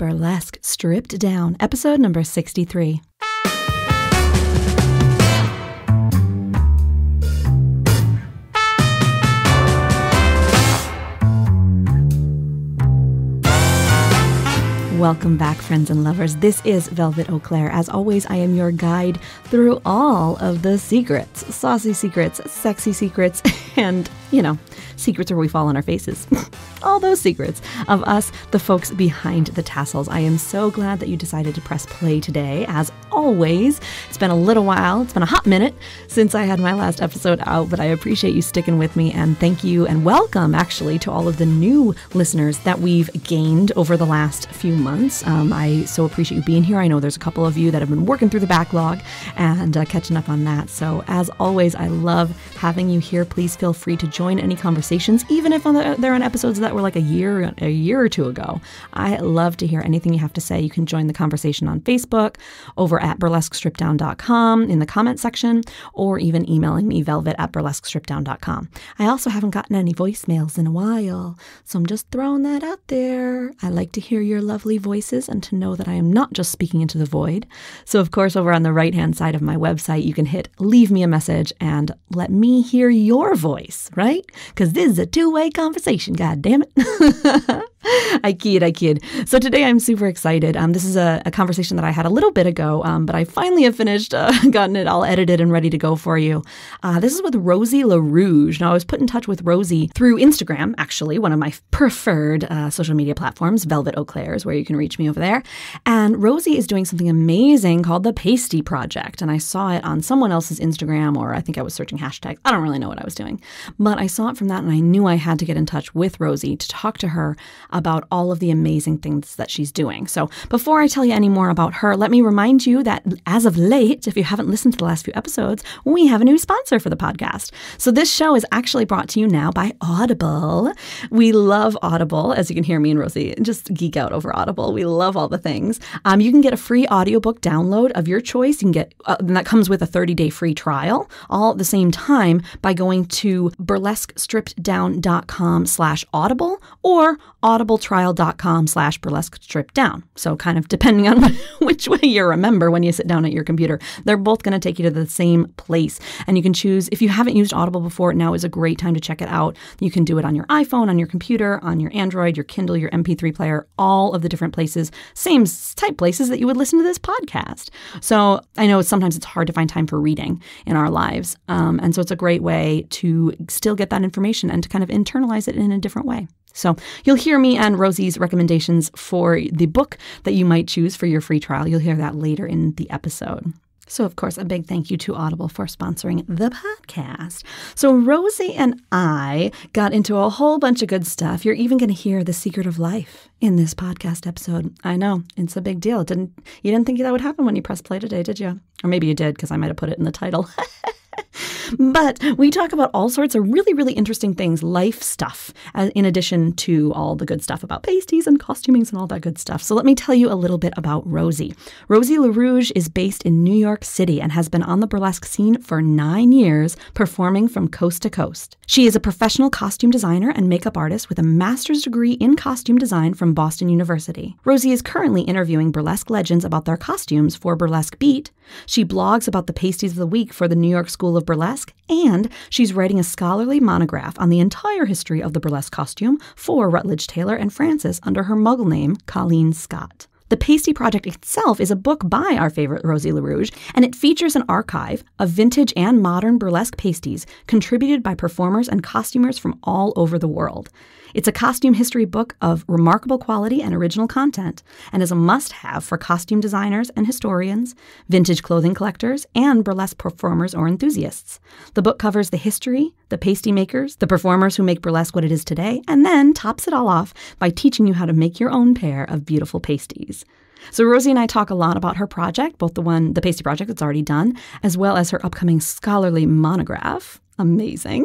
Burlesque Stripped Down, episode number 63. Welcome back, friends and lovers. This is Velvet Eau Claire. As always, I am your guide through all of the secrets. Saucy secrets, sexy secrets, and, secrets where we fall on our faces. All those secrets of us, the folks behind the tassels. I am so glad that you decided to press play today. As always, it's been a little while. It's been a hot minute since I had my last episode out, but I appreciate you sticking with me, and thank you and welcome, actually, to all of the new listeners that we've gained over the last few months. I so appreciate you being here. I know there's a couple of you that have been working through the backlog and catching up on that. So as always, I love having you here. Please feel free to join any conversations, even if they're on episodes that were like a year or two ago. I love to hear anything you have to say. You can join the conversation on Facebook, over at burlesquestrippeddown.com in the comment section, or even emailing me, velvet@burlesquestrippeddown.com. I also haven't gotten any voicemails in a while, so I'm just throwing that out there. I like to hear your lovely voices and to know that I am not just speaking into the void. So of course, over on the right-hand side of my website, you can hit leave me a message and let me hear your voice, right? Because this is a two-way conversation, god damn it. I kid. So today I'm super excited. This is a conversation that I had a little bit ago, but I finally have finished, gotten it all edited and ready to go for you. This is with Rosey La Rouge. Now, I was put in touch with Rosey through Instagram, actually, one of my preferred social media platforms, Velvet Eau Claire is where you can reach me over there. And Rosey is doing something amazing called the Pastie Project. And I saw it on someone else's Instagram, or I think I was searching hashtags. I don't really know what I was doing. But I saw it from that, and I knew I had to get in touch with Rosey to talk to her about all of the amazing things that she's doing. So before I tell you any more about her, let me remind you that as of late, if you haven't listened to the last few episodes, we have a new sponsor for the podcast. So this show is actually brought to you now by Audible. We love Audible. As you can hear me and Rosey just geek out over Audible. We love all the things. You can get a free audiobook download of your choice. You can get, and that comes with a 30-day free trial, all at the same time by going to burlesquestrippeddown.com/audible or audibletrial.com/burlesquestrippeddown. So kind of depending on which way you remember when you sit down at your computer, they're both going to take you to the same place. And you can choose, if you haven't used Audible before, now is a great time to check it out. You can do it on your iPhone, on your computer, on your Android, your Kindle, your MP3 player, all of the different places, same type places that you would listen to this podcast. So I know sometimes it's hard to find time for reading in our lives. And so it's a great way to still get that information and to kind of internalize it in a different way. So you'll hear me and Rosey's recommendations for the book that you might choose for your free trial. You'll hear that later in the episode. So, of course, a big thank you to Audible for sponsoring the podcast. So Rosey and I got into a whole bunch of good stuff. You're even going to hear the secret of life in this podcast episode. I know, it's a big deal. You didn't think that would happen when you pressed play today, did you? Or maybe you did, because I might have put it in the title. But we talk about all sorts of really, really interesting things, life stuff, in addition to all the good stuff about pasties and costumings and all that good stuff. So let me tell you a little bit about Rosey. Rosey La Rouge is based in New York City and has been on the burlesque scene for 9 years, performing from coast to coast. She is a professional costume designer and makeup artist with a master's degree in costume design from Boston University. Rosey is currently interviewing burlesque legends about their costumes for Burlesque Beat. She blogs about the pasties of the week for the New York School of Burlesque, and she's writing a scholarly monograph on the entire history of the burlesque costume for Rutledge Taylor and Francis under her muggle name, Colleen Scott. The Pastie Project itself is a book by our favorite Rosey La Rouge, and it features an archive of vintage and modern burlesque pasties contributed by performers and costumers from all over the world. It's a costume history book of remarkable quality and original content, and is a must-have for costume designers and historians, vintage clothing collectors, and burlesque performers or enthusiasts. The book covers the history, the pasty makers, the performers who make burlesque what it is today, and then tops it all off by teaching you how to make your own pair of beautiful pasties. So Rosey and I talk a lot about her project, both the Pastie Project that's already done, as well as her upcoming scholarly monograph. amazing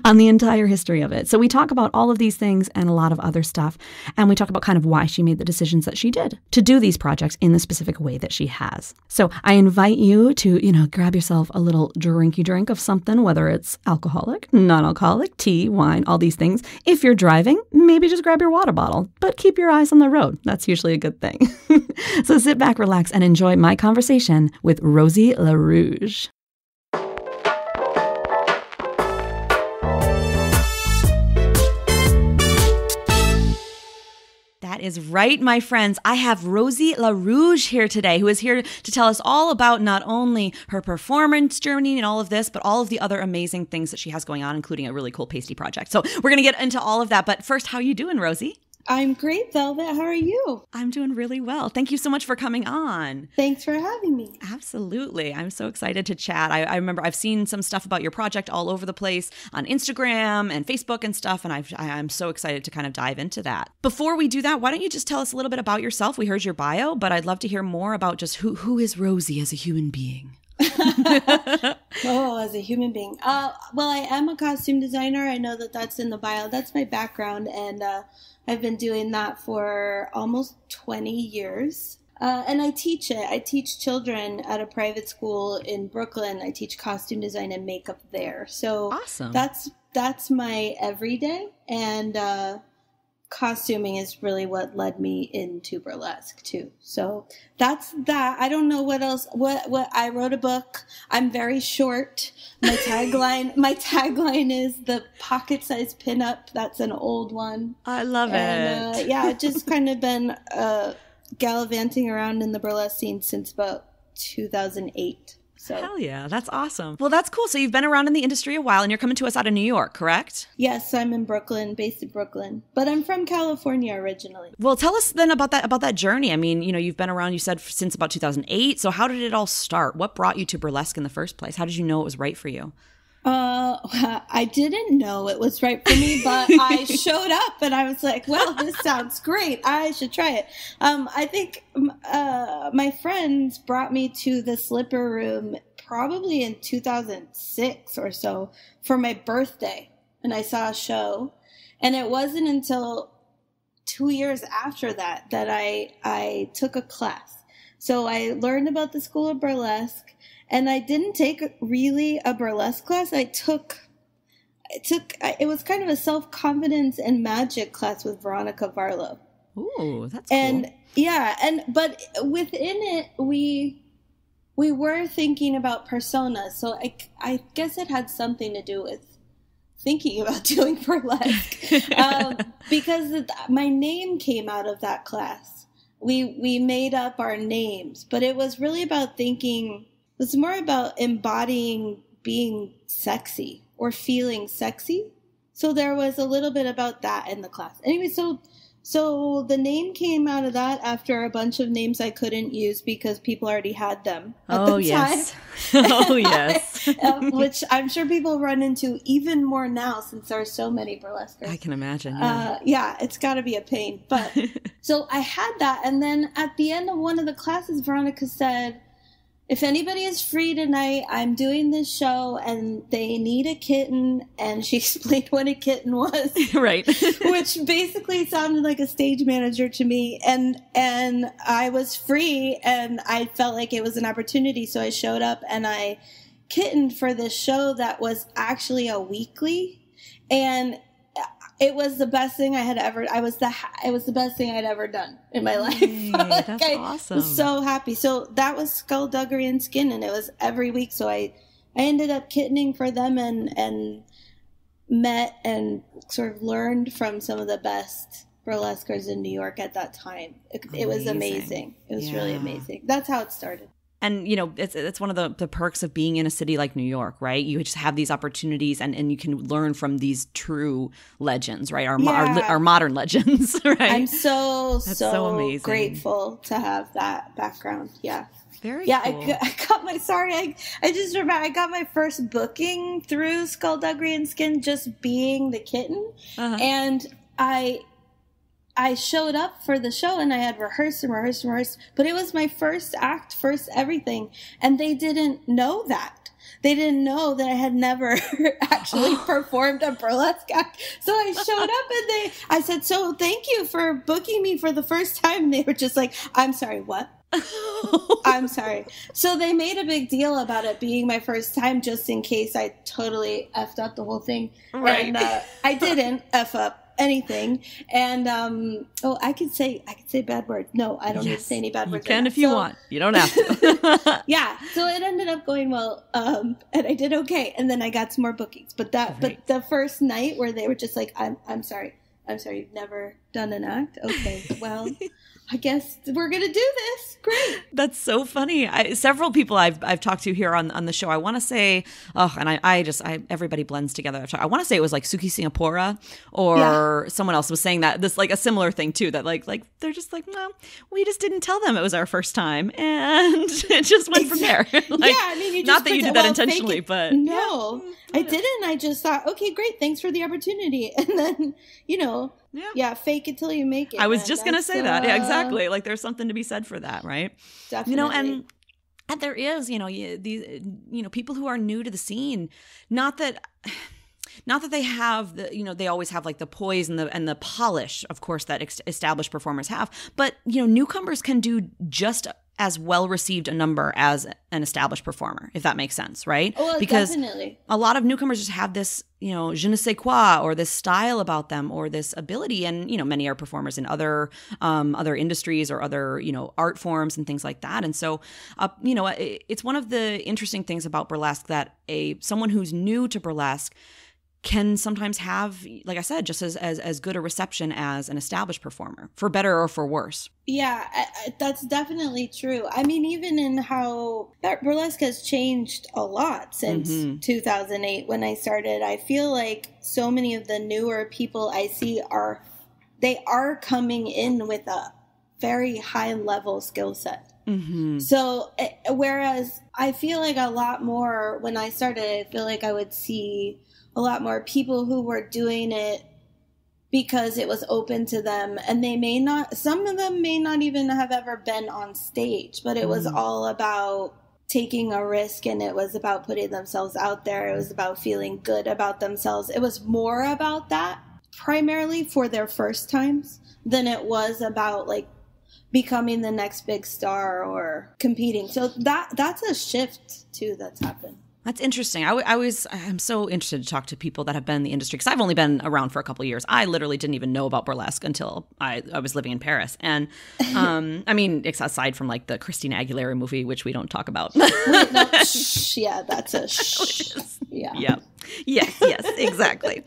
on the entire history of it. So we talk about all of these things and a lot of other stuff. And we talk about kind of why she made the decisions that she did to do these projects in the specific way that she has. So I invite you to, grab yourself a little drinky drink of something, whether it's alcoholic, non-alcoholic, tea, wine, all these things. If you're driving, maybe just grab your water bottle, but keep your eyes on the road. That's usually a good thing. So sit back, relax, and enjoy my conversation with Rosey La Rouge. That is right, my friends. I have Rosey La Rouge here today, who is here to tell us all about not only her performance journey and all of this, but all of the other amazing things that she has going on, including a really cool pasty project. So we're going to get into all of that. But first, how are you doing, Rosey? I'm great, Velvet. How are you? I'm doing really well. Thank you so much for coming on. Thanks for having me. Absolutely. I'm so excited to chat. I remember I've seen some stuff about your project all over the place on Instagram and Facebook and stuff, and I'm so excited to kind of dive into that. Before we do that, why don't you just tell us a little bit about yourself? We heard your bio, but I'd love to hear more about just who is Rosey as a human being? Oh, as a human being. Well, I am a costume designer. I know that that's in the bio. That's my background, and I've been doing that for almost 20 years. And I teach it. I teach children at a private school in Brooklyn. I teach costume design and makeup there. So awesome. That's my everyday. And costuming is really what led me into burlesque too. So that's that. I don't know what else. What I wrote a book. I'm very short. My tagline is the Pocket-Sized Pinup. That's an old one. I love it. Yeah, I've just kind of been gallivanting around in the burlesque scene since about 2008. So. Hell yeah, that's awesome. Well, that's cool. So you've been around in the industry a while, and you're coming to us out of New York, correct? Yes, I'm in Brooklyn, based in Brooklyn, but I'm from California originally. Well, tell us then about that journey. I mean, you've been around, you said, since about 2008. So how did it all start? What brought you to burlesque in the first place? How did you know it was right for you? I didn't know it was right for me, but I showed up and I was like, well, this sounds great. I should try it. I think my friends brought me to the Slipper Room probably in 2006 or so for my birthday. And I saw a show. And it wasn't until 2 years after that I took a class. So I learned about the School of Burlesque. And I didn't take really a burlesque class. It was kind of a self-confidence and magic class with Veronica Varlow. Ooh, that's and cool. Yeah, but within it, we were thinking about personas. So I guess it had something to do with thinking about doing burlesque. Because my name came out of that class. We made up our names, but it was really about thinking. It was more about embodying being sexy or feeling sexy. So there was a little bit about that in the class. Anyway, so the name came out of that after a bunch of names I couldn't use because people already had them at the time. Yes. Oh, yes. Which I'm sure people run into even more now since there are so many burlesquers. I can imagine. Yeah, it's got to be a pain. But so I had that. And then at the end of one of the classes, Veronica said, if anybody is free tonight, I'm doing this show and they need a kitten. And she explained what a kitten was. Right. Which basically sounded like a stage manager to me. And I was free and I felt like it was an opportunity. So I showed up and I kittened for this show that was actually a weekly. And it was the best thing I had ever. It was the best thing I'd ever done in my life. That's awesome. I was so happy. So that was Skullduggery and Skin, and it was every week. So I ended up kittening for them and met and sort of learned from some of the best burlesquers in New York at that time. It was amazing. It was really amazing. That's how it started. And, it's one of the perks of being in a city like New York, right? You just have these opportunities and you can learn from these true legends, right? Our modern legends, right? I'm so amazing. Grateful to have that background. Yeah. Very cool. I got my, I just remember I got my first booking through Skullduggery and Skin just being the kitten. Uh-huh. And I showed up for the show and I had rehearsed, but it was my first act, first everything. And they didn't know that. they didn't know that I had never actually performed a burlesque act. So I showed up and I said, so thank you for booking me for the first time. And they were just like, I'm sorry, what? I'm sorry. So they made a big deal about it being my first time just in case I totally effed up the whole thing. Right. And I didn't F up anything. And I could say bad words. No, I don't need to say any bad words. You can if you want. You don't have to. Yeah. So it ended up going well. And I did okay. And then I got some more bookings. But the first night where they were just like, I'm sorry, you've never done an act? Okay, well, I guess we're going to do this. Great. That's so funny. Several people I've talked to here on the show, I want to say, everybody blends together. I want to say it was like Suki Singapore or someone else was saying that this like a similar thing too, that like they're just like, well, we just didn't tell them it was our first time. And it just went from there. Like, yeah, I mean, not that you did that intentionally, but. No, I didn't. I just thought, okay, great. Thanks for the opportunity. And then, fake it till you make it. I was just going to say that. Yeah, exactly. Like there's something to be said for that, right? Definitely. And there is, these, people who are new to the scene, not that they have they always have like the poise and the polish, of course, that established performers have, but newcomers can do just as well received a number as an established performer, if that makes sense, right? Oh, because definitely. A lot of newcomers just have this, je ne sais quoi, or this style about them, or this ability, and many are performers in other industries or other art forms and things like that. And so, it's one of the interesting things about burlesque that someone who's new to burlesque can sometimes have, like I said, just as good a reception as an established performer, for better or for worse. Yeah, that's definitely true. I mean, even in how burlesque has changed a lot since 2008 when I started, I feel like so many of the newer people I see are coming in with a very high level skill set. Mm-hmm. So, whereas I feel like a lot more when I started, I feel like I would see a lot more people who were doing it because it was open to them, and some of them may not even have ever been on stage, but it was all about taking a risk, and it was about putting themselves out there. It was about feeling good about themselves. It was more about that primarily for their first times than it was about like becoming the next big star or competing. So that's a shift too that's happened. That's interesting. I'm so interested to talk to people that have been in the industry, because I've only been around for a couple of years. I literally didn't even know about burlesque until I was living in Paris. And I mean, aside from like the Christina Aguilera movie, which we don't talk about. Wait, no, yeah, that's a yeah. Yeah. Yes, exactly.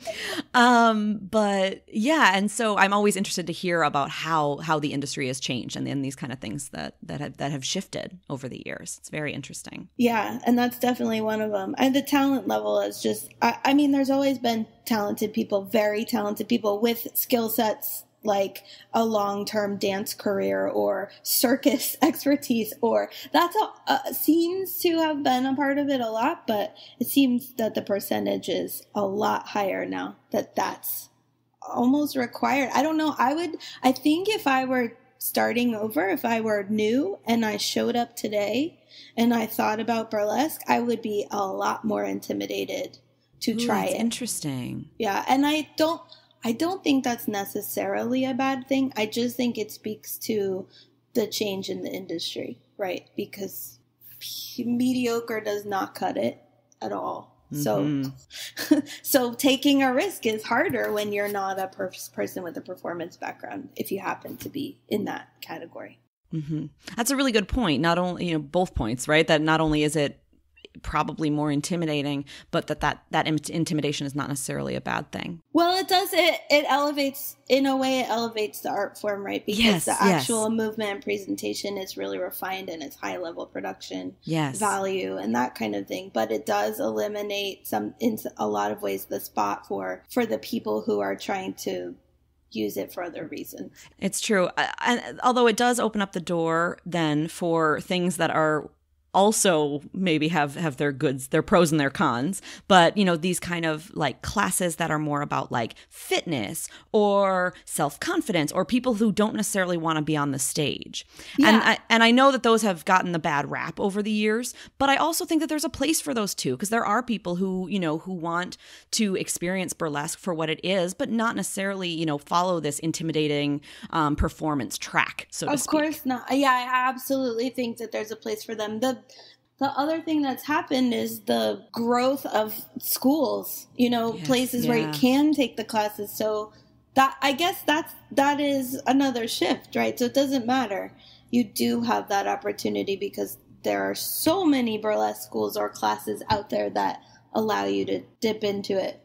But yeah, and so I'm always interested to hear about how the industry has changed and then these kind of things that have shifted over the years. It's very interesting. Yeah, and that's definitely one of them. And the talent level is just, I mean, there's always been talented people, very talented people with skill sets like a long-term dance career or circus expertise, or that's seems to have been a part of it a lot, but it seems that the percentage is a lot higher now that's almost required. I don't know. I think if I were starting over, if I were new and I showed up today and I thought about burlesque, I would be a lot more intimidated to try it. Interesting. Yeah. And I don't think that's necessarily a bad thing. I just think it speaks to the change in the industry, right? Because mediocre does not cut it at all. Mm-hmm. So taking a risk is harder when you're not a person with a performance background, if you happen to be in that category. Mm-hmm. That's a really good point. Not only, both points, right? That not only is it probably more intimidating, but that intimidation is not necessarily a bad thing. Well, it does. It elevates, in a way, it elevates the art form, right? Because the actual movement and presentation is really refined and it's high level production value and that kind of thing. But it does eliminate in a lot of ways, the spot for the people who are trying to use it for other reasons. It's true. And although it does open up the door then for things that are also maybe have their goods, their pros and their cons. But, you know, these kind of like classes that are more about like fitness or self-confidence or people who don't necessarily want to be on the stage. Yeah. And I know that those have gotten the bad rap over the years, but I also think that there's a place for those too, because there are people who, you know, who want to experience burlesque for what it is, but not necessarily, you know, follow this intimidating performance track, so to speak. Of course not. Yeah, I absolutely think that there's a place for them. The other thing that's happened is the growth of schools, you know, Yes, places where you can take the classes. So that, I guess that is another shift, right? So it doesn't matter. You do have that opportunity because there are so many burlesque schools or classes out there that allow you to dip into it.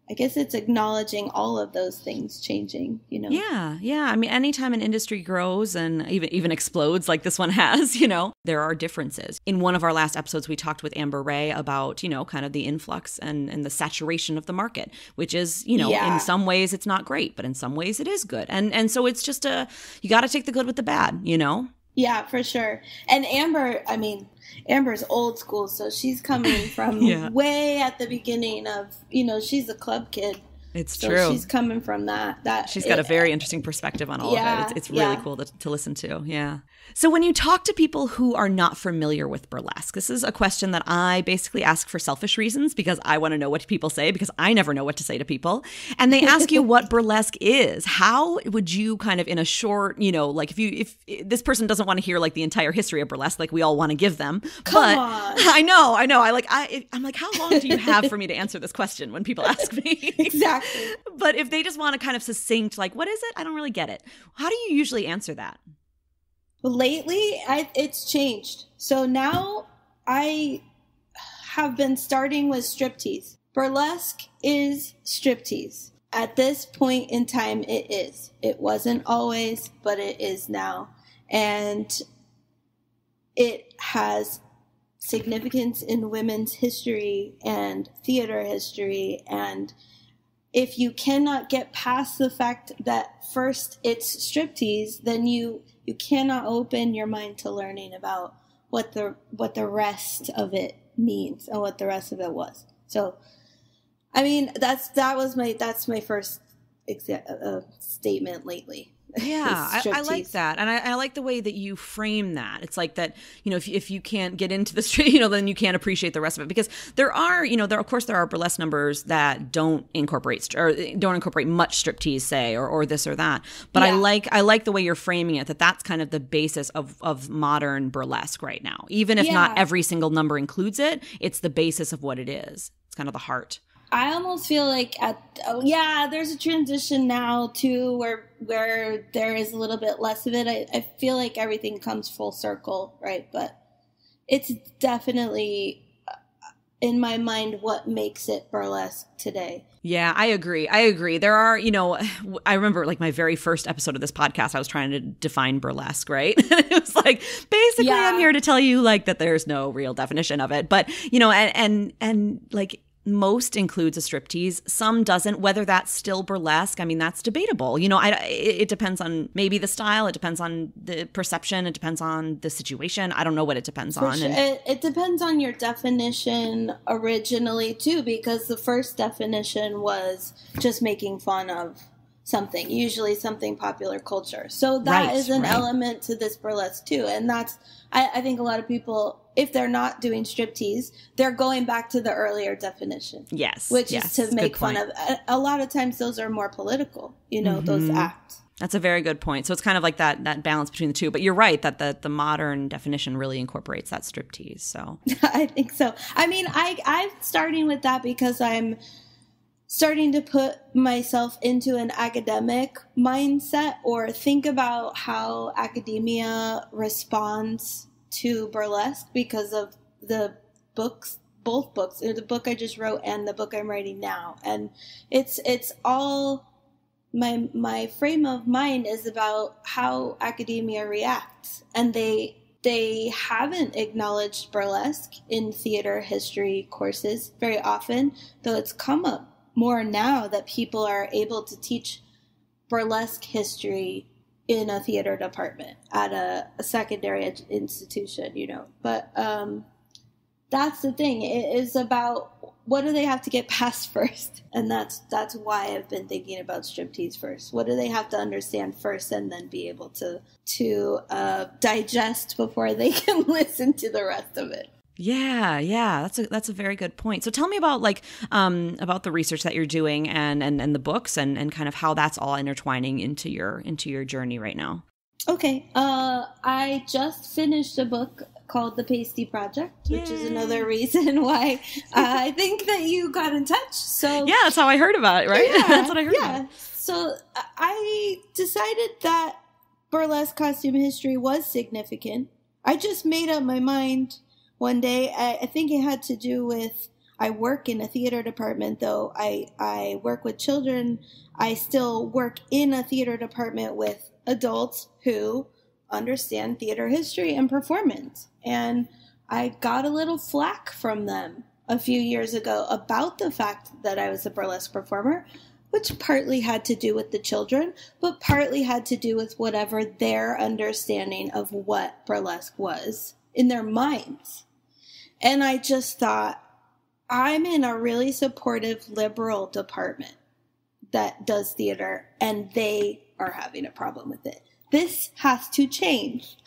I guess it's acknowledging all of those things changing, you know? Yeah. I mean, anytime an industry grows and even explodes like this one has, you know, there are differences. In one of our last episodes, we talked with Amber Ray about, you know, kind of the influx and the saturation of the market, which is, you know, in some ways it's not great, but in some ways it is good. And so it's just you got to take the good with the bad, you know? Yeah, for sure. And Amber's old school, so she's coming from way at the beginning of, you know, she's a club kid. It's so true. She's coming from that. She's got a very interesting perspective on all of it. It's really cool to listen to. Yeah. So when you talk to people who are not familiar with burlesque, this is a question that I basically ask for selfish reasons because I want to know what people say because I never know what to say to people. And they ask you what burlesque is. How would you kind of in a short, you know, like if this person doesn't want to hear like the entire history of burlesque, like we all want to give them. Come on. I know. I'm like, how long do you have for me to answer this question when people ask me? Exactly. But if they just want to kind of succinct, like, what is it? I don't really get it. How do you usually answer that? Lately, it's changed. So now I have been starting with striptease. Burlesque is striptease. At this point in time, it is. It wasn't always, but it is now. And it has significance in women's history and theater history. And if you cannot get past the fact that first it's striptease, then you cannot open your mind to learning about what the rest of it means and what the rest of it was. So, I mean, that's my first statement lately. Yeah, I like that. And I like the way that you frame that. It's like that, you know, if you can't get into the street, you know, then you can't appreciate the rest of it. Because there are, you know, of course there are burlesque numbers that don't incorporate much striptease, say, or this or that. But I like the way you're framing it, that's kind of the basis of modern burlesque right now. Even if not every single number includes it, it's the basis of what it is. It's kind of the heart. I almost feel like there's a transition now too where there is a little bit less of it. I feel like everything comes full circle, right? But it's definitely in my mind what makes it burlesque today. Yeah, I agree. There are, you know, I remember like my very first episode of this podcast, I was trying to define burlesque, right? It was like, basically, I'm here to tell you like that there's no real definition of it. But, you know, and like, most includes a striptease, some doesn't. Whether that's still burlesque, I mean, that's debatable. You know, it depends on maybe the style. It depends on the perception. It depends on the situation. I don't know what it depends on. Sure. It depends on your definition originally, too, because the first definition was just making fun of something, usually something popular culture. So that is an element to this burlesque, too. And that's, I think a lot of people, if they're not doing striptease, they're going back to the earlier definition. Yes. Which is to make fun of. A lot of times those are more political, you know, those acts. That's a very good point. So it's kind of like that balance between the two. But you're right that the modern definition really incorporates that striptease. So I think so. I mean, I'm starting with that because I'm starting to put myself into an academic mindset or think about how academia responds to burlesque because of the books, both books, the book I just wrote and the book I'm writing now. And it's all my frame of mind is about how academia reacts. And they haven't acknowledged burlesque in theater history courses very often, though it's come up more now that people are able to teach burlesque history in a theater department at a secondary institution, you know. But that's the thing. It is about, what do they have to get past first? And that's why I've been thinking about striptease first. What do they have to understand first, and then be able to digest before they can listen to the rest of it? Yeah. That's a very good point. So tell me about about the research that you're doing and the books and kind of how that's all intertwining into your journey right now. Okay. I just finished a book called The Pastie Project, which is another reason why I think that you got in touch. So yeah, that's how I heard about it, right? Yeah, that's what I heard about. So I decided that burlesque costume history was significant. I just made up my mind one day. I think it had to do with, I work in a theater department, though. I work with children. I still work in a theater department with adults who understand theater history and performance. And I got a little flack from them a few years ago about the fact that I was a burlesque performer, which partly had to do with the children, but partly had to do with whatever their understanding of what burlesque was in their minds. And I just thought, I'm in a really supportive liberal department that does theater, and they are having a problem with it. This has to change.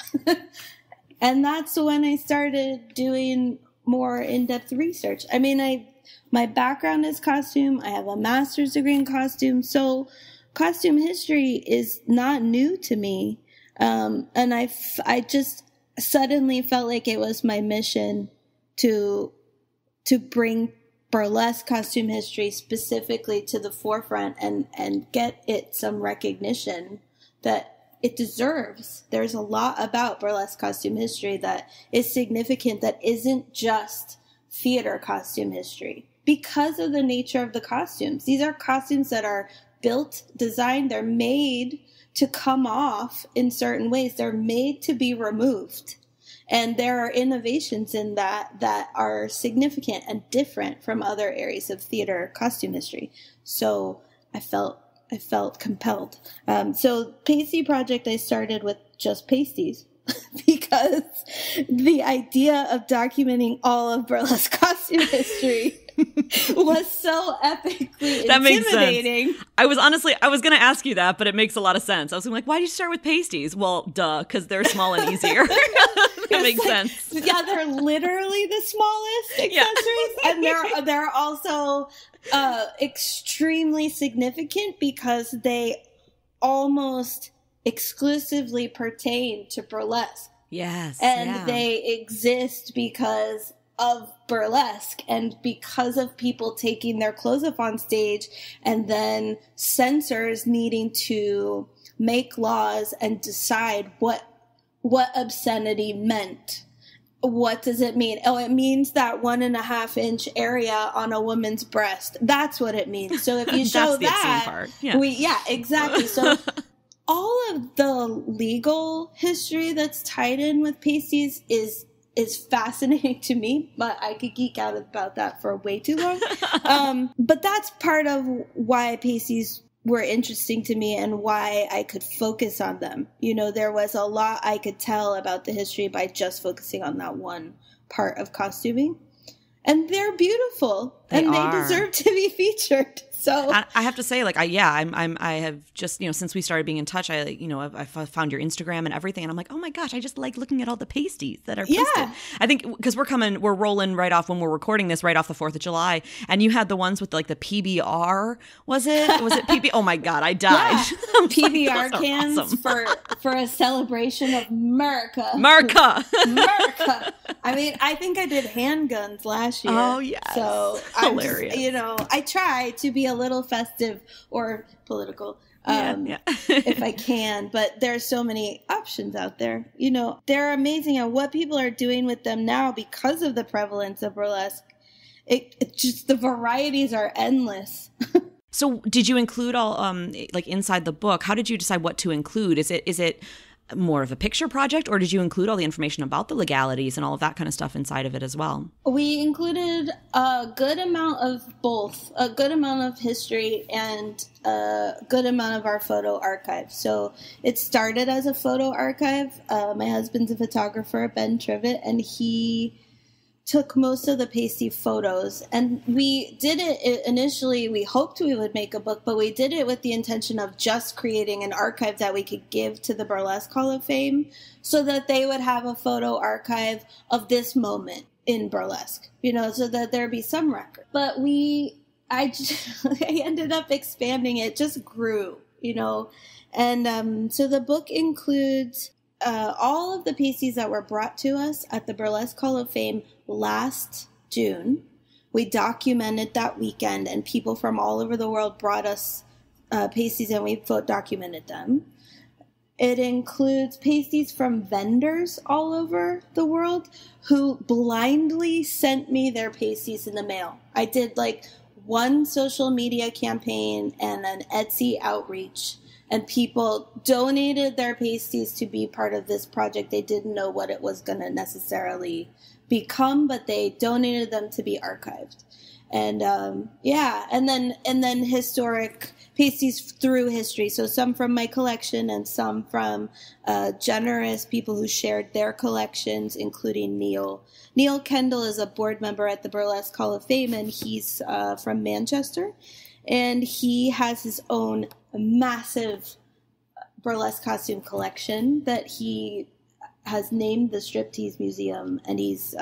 And that's when I started doing more in-depth research. I mean, my background is costume. I have a master's degree in costume. So costume history is not new to me. And I just suddenly felt like it was my mission to bring burlesque costume history specifically to the forefront and get it some recognition that it deserves. There's a lot about burlesque costume history that is significant, that isn't just theater costume history, because of the nature of the costumes. These are costumes that are built, designed, they're made to come off in certain ways. They're made to be removed. And there are innovations in that are significant and different from other areas of theater costume history. So I felt compelled. So Pastie Project, I started with just pasties because the idea of documenting all of burlesque costume history was so epically that intimidating. Makes sense. I was going to ask you that, but it makes a lot of sense. I was like, why did you start with pasties? Well, duh, because they're small and easier. That makes sense. Yeah, they're literally the smallest accessories. Yeah. And they're also extremely significant because they almost exclusively pertain to burlesque. Yes. And they exist because of burlesque and because of people taking their clothes off on stage and then censors needing to make laws and decide what obscenity meant. What does it mean? Oh, it means that 1.5-inch area on a woman's breast. That's what it means. So if you show that's the that, obscene part. Yeah, exactly. So all of the legal history that's tied in with pasties is fascinating to me, but I could geek out about that for way too long. But that's part of why pasties were interesting to me and why I could focus on them. You know, there was a lot I could tell about the history by just focusing on that one part of costuming. And they're beautiful, they deserve to be featured. So I have to say, like, I have just, since we started being in touch, I found your Instagram and everything, and I'm like, oh my gosh, I just like looking at all the pasties that are posted. Yeah. I think because we're rolling right off when we're recording this, right off the 4th of July, and you had the ones with like the PBR, was it PB? Oh my God, I died. Yeah. PBR like, cans awesome. for a celebration of America. America. I mean, I think I did handguns last year. Oh yeah. So hilarious. I try to be a little festive or political if I can, but there's so many options out there. You know, they're amazing at what people are doing with them now because of the prevalence of burlesque. It just, the varieties are endless. So did you include all like inside the book? How did you decide what to include? Is it more of a picture project, or did you include all the information about the legalities and all of that kind of stuff inside of it as well? We included a good amount of both, a good amount of history and a good amount of our photo archive. So it started as a photo archive. My husband's a photographer, Ben Trivet, and he took most of the pasty photos, and we did it initially. We hoped we would make a book, but we did it with the intention of just creating an archive that we could give to the Burlesque Hall of Fame so that they would have a photo archive of this moment in burlesque, so that there'd be some record. But I ended up expanding it, just grew, and so the book includes all of the pasties that were brought to us at the Burlesque Hall of Fame last June. We documented that weekend, and people from all over the world brought us pasties, and we documented them. It includes pasties from vendors all over the world who blindly sent me their pasties in the mail. I did one social media campaign and an Etsy outreach, and people donated their pasties to be part of this project. They didn't know what it was going to necessarily become, but they donated them to be archived. And and then historic pasties through history. So some from my collection and some from generous people who shared their collections, including Neil. Neil Kendall is a board member at the Burlesque Hall of Fame, and he's from Manchester. And he has his own massive burlesque costume collection that he has named the Striptease Museum, and it's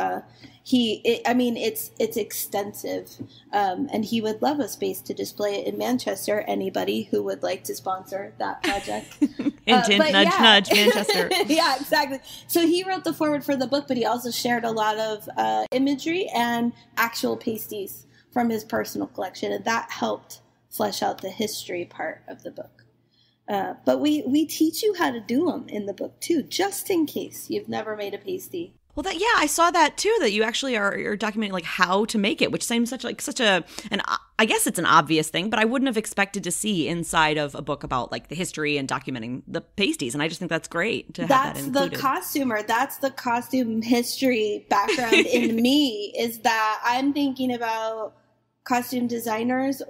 extensive, and he would love a space to display it in Manchester. Anybody who would like to sponsor that project. Hint, nudge, nudge, Manchester. Yeah, exactly. So he wrote the foreword for the book, but he also shared a lot of imagery and actual pasties from his personal collection, and that helped flesh out the history part of the book. But we teach you how to do them in the book too, just in case you've never made a pasty. Well, I saw that too, that you actually are documenting how to make it, which seems such an I guess it's an obvious thing, but I wouldn't have expected to see inside of a book about the history and documenting the pasties, and I just think that's great to have that included. That's the costumer. That's the costume history background in me, is that I'm thinking about costume designers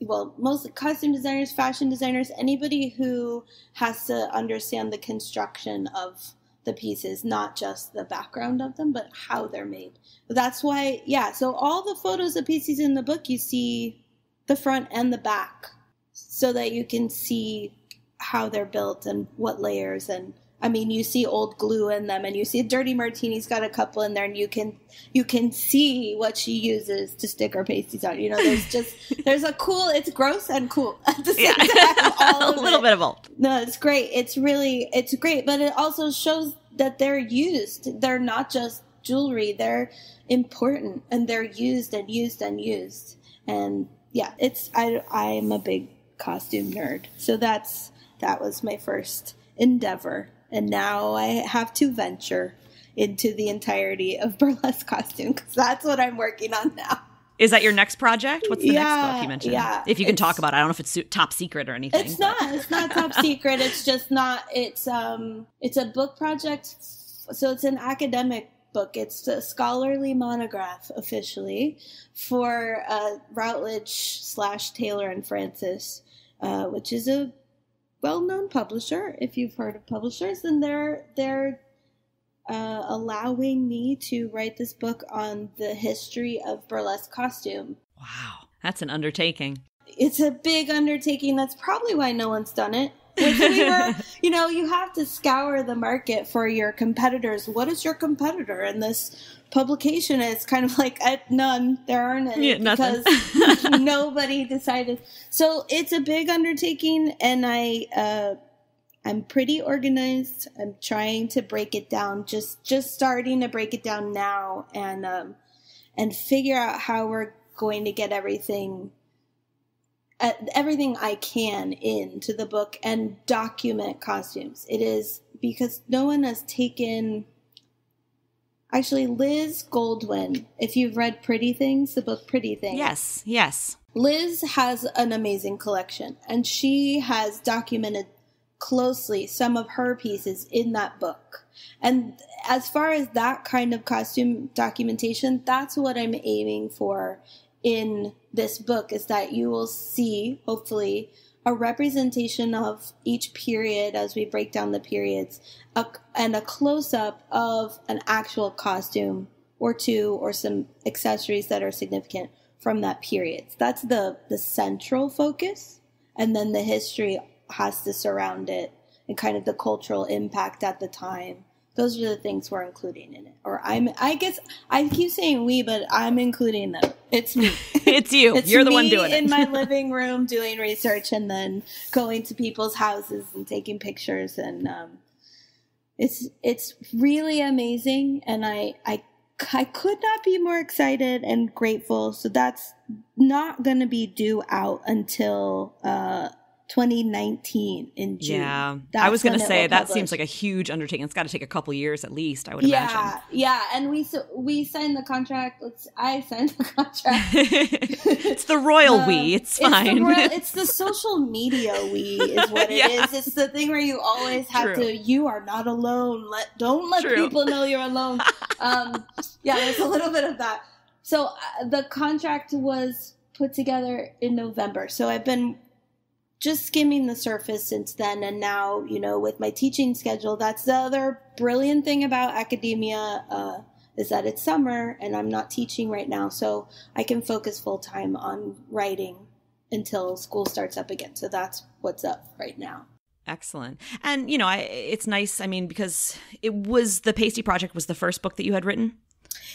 mostly costume designers, fashion designers, anybody who has to understand the construction of the pieces, not just the background of them, but how they're made. That's why, so all the photos of pieces in the book, you see the front and the back so that you can see how they're built and what layers. And you see old glue in them, and you see Dirty Martini's got a couple in there, and you can see what she uses to stick her pasties on. There's a cool, it's gross and cool at the same time. All a little bit of both. No, it's great. It's great, but it also shows that they're used. They're not just jewelry. They're important, and they're used and used and used. And I'm a big costume nerd, so that was my first endeavor. And now I have to venture into the entirety of burlesque costume, because that's what I'm working on now. Is that your next project? What's the next book you mentioned? Yeah. If you can talk about it. I don't know if it's top secret or anything. It's not top secret. It's just not. It's a book project. So it's an academic book. It's a scholarly monograph officially for Routledge / Taylor and Francis, which is a well-known publisher, if you've heard of publishers, and they're allowing me to write this book on the history of burlesque costume. Wow, that's an undertaking. It's a big undertaking. That's probably why no one's done it. You have to scour the market for your competitors. What is your competitor in this publication? It's kind of none. There aren't any, because nobody decided. So it's a big undertaking, and I'm pretty organized. I'm trying to break it down, just starting to break it down now, and figure out how we're going to get everything I can into the book and document costumes. It is because no one has taken. Actually, Liz Goldwyn, if you've read Pretty Things, the book Pretty Things. Yes. Liz has an amazing collection, and she has documented closely some of her pieces in that book. And as far as that kind of costume documentation, that's what I'm aiming for in this book, is that you will see, hopefully, a representation of each period as we break down the periods, and a close-up of an actual costume or two, or some accessories that are significant from that period. That's the central focus, and then the history has to surround it and kind of the cultural impact at the time. Those are the things we're including in it. Or I guess I keep saying we, but I'm including them. It's me. It's you. You're the one doing it. In my living room doing research and then going to people's houses and taking pictures. And it's really amazing. And I could not be more excited and grateful. So that's not going to be due out until 2019 in June. Yeah. I was going to say that seems like a huge undertaking. It's got to take a couple years at least, I would imagine. Yeah. And we signed the contract. I signed the contract. It's the royal we. It's fine. It's the social media we is what it is. It's the thing where you always have to, you are not alone. Don't let people know you're alone. There's a little bit of that. So the contract was put together in November. So I've been just skimming the surface since then. And now, with my teaching schedule, that's the other brilliant thing about academia, is that it's summer and I'm not teaching right now. So I can focus full time on writing until school starts up again. So that's what's up right now. Excellent. And, it's nice. I mean, because the Pastie Project was the first book that you had written.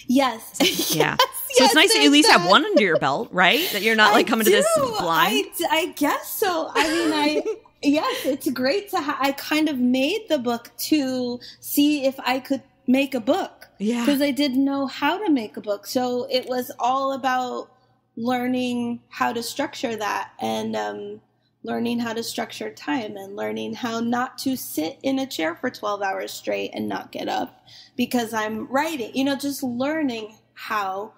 Yes. Yeah. So it's nice that you at least have one under your belt, right? That you're not coming to this blind. I guess so. I mean, yes, it's great to I kind of made the book to see if I could make a book. Yeah. Because I didn't know how to make a book. So it was all about learning how to structure that, and learning how to structure time, and learning how not to sit in a chair for 12 hours straight and not get up because I'm writing, just learning how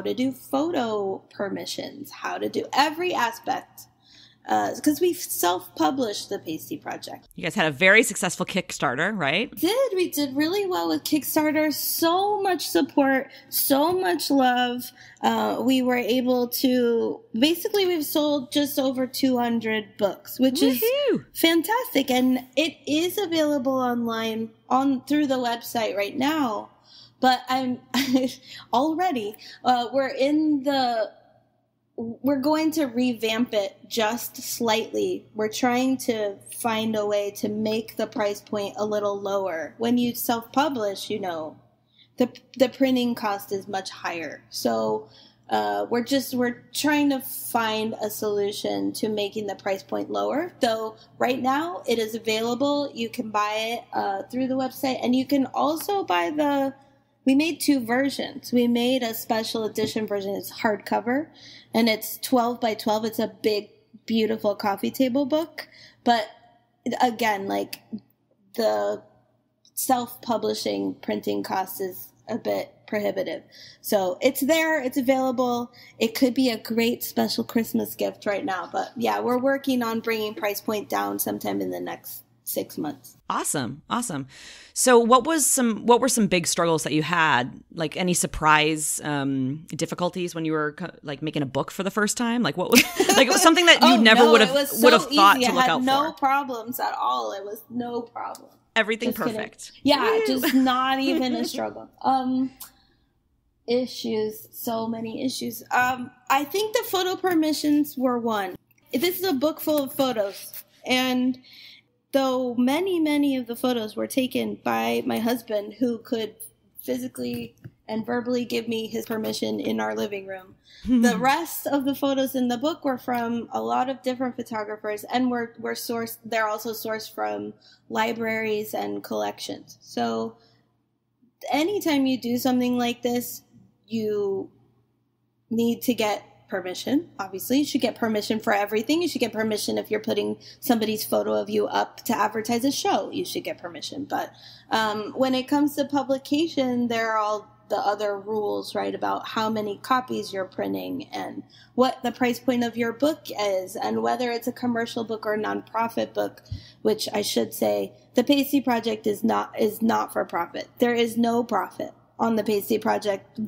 to do photo permissions, how to do every aspect. Because we've self-published the Pastie Project. You guys had a very successful Kickstarter, right? We did really well with Kickstarter. So much support, so much love. We were able to, basically we've sold just over 200 books, which is fantastic. And it is available online through the website right now. But I'm already, we're going to revamp it just slightly. We're trying to find a way to make the price point a little lower. When you self-publish, the printing cost is much higher. So we're trying to find a solution to making the price point lower. Though right now it is available. You can buy it through the website, and you can also buy we made two versions. We made a special edition version. It's hardcover, and it's 12 by 12. It's a big, beautiful coffee table book. But again, the self-publishing printing cost is a bit prohibitive. So it's there. It's available. It could be a great special Christmas gift right now. But yeah, we're working on bringing price point down sometime in the next 6 months. Awesome. So what were some big struggles that you had? Like any surprise difficulties when you were making a book for the first time? Like what was something that you never would have thought to look out for? No problems at all. It was no problem. Everything just perfect. Kidding. Yeah, just not even a struggle. Issues, so many issues. I think the photo permissions were one. This is a book full of photos, and though many of the photos were taken by my husband, who could physically and verbally give me his permission in our living room, the rest of the photos in the book were from a lot of different photographers, and were sourced. They're also sourced from libraries and collections. So anytime you do something like this, you need to get permission. Obviously, you should get permission for everything. You should get permission if you're putting somebody's photo of you up to advertise a show. You should get permission. But when it comes to publication, there are all the other rules, right, about how many copies you're printing and what the price point of your book is and whether it's a commercial book or a nonprofit book, which I should say the Pastie Project is not for profit. There is no profit on the Pastie Project.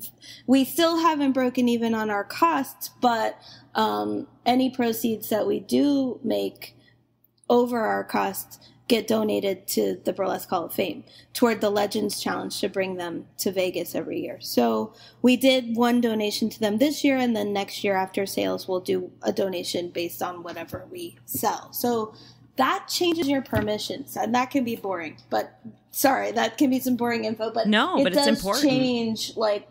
We still haven't broken even on our costs, but any proceeds that we do make over our costs get donated to the Burlesque Hall of Fame toward the Legends Challenge to bring them to Vegas every year. So we did one donation to them this year, and then next year after sales, we'll do a donation based on whatever we sell. So that changes your permissions, and that can be boring. But sorry, that can be some boring info. But no, but it's important. Change like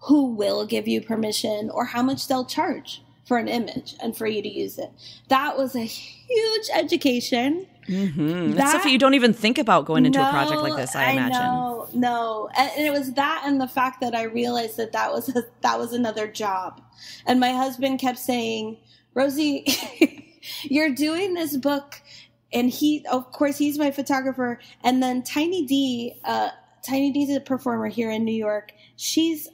who will give you permission or how much they'll charge for an image and for you to use it. That was a huge education. Mm-hmm. That's stuff you don't even think about going into a project like this, I imagine. No. And it was that and the fact that I realized that was another job. And my husband kept saying, Rosey, you're doing this book. And of course, he's my photographer. And then Tiny D's a performer here in New York. She's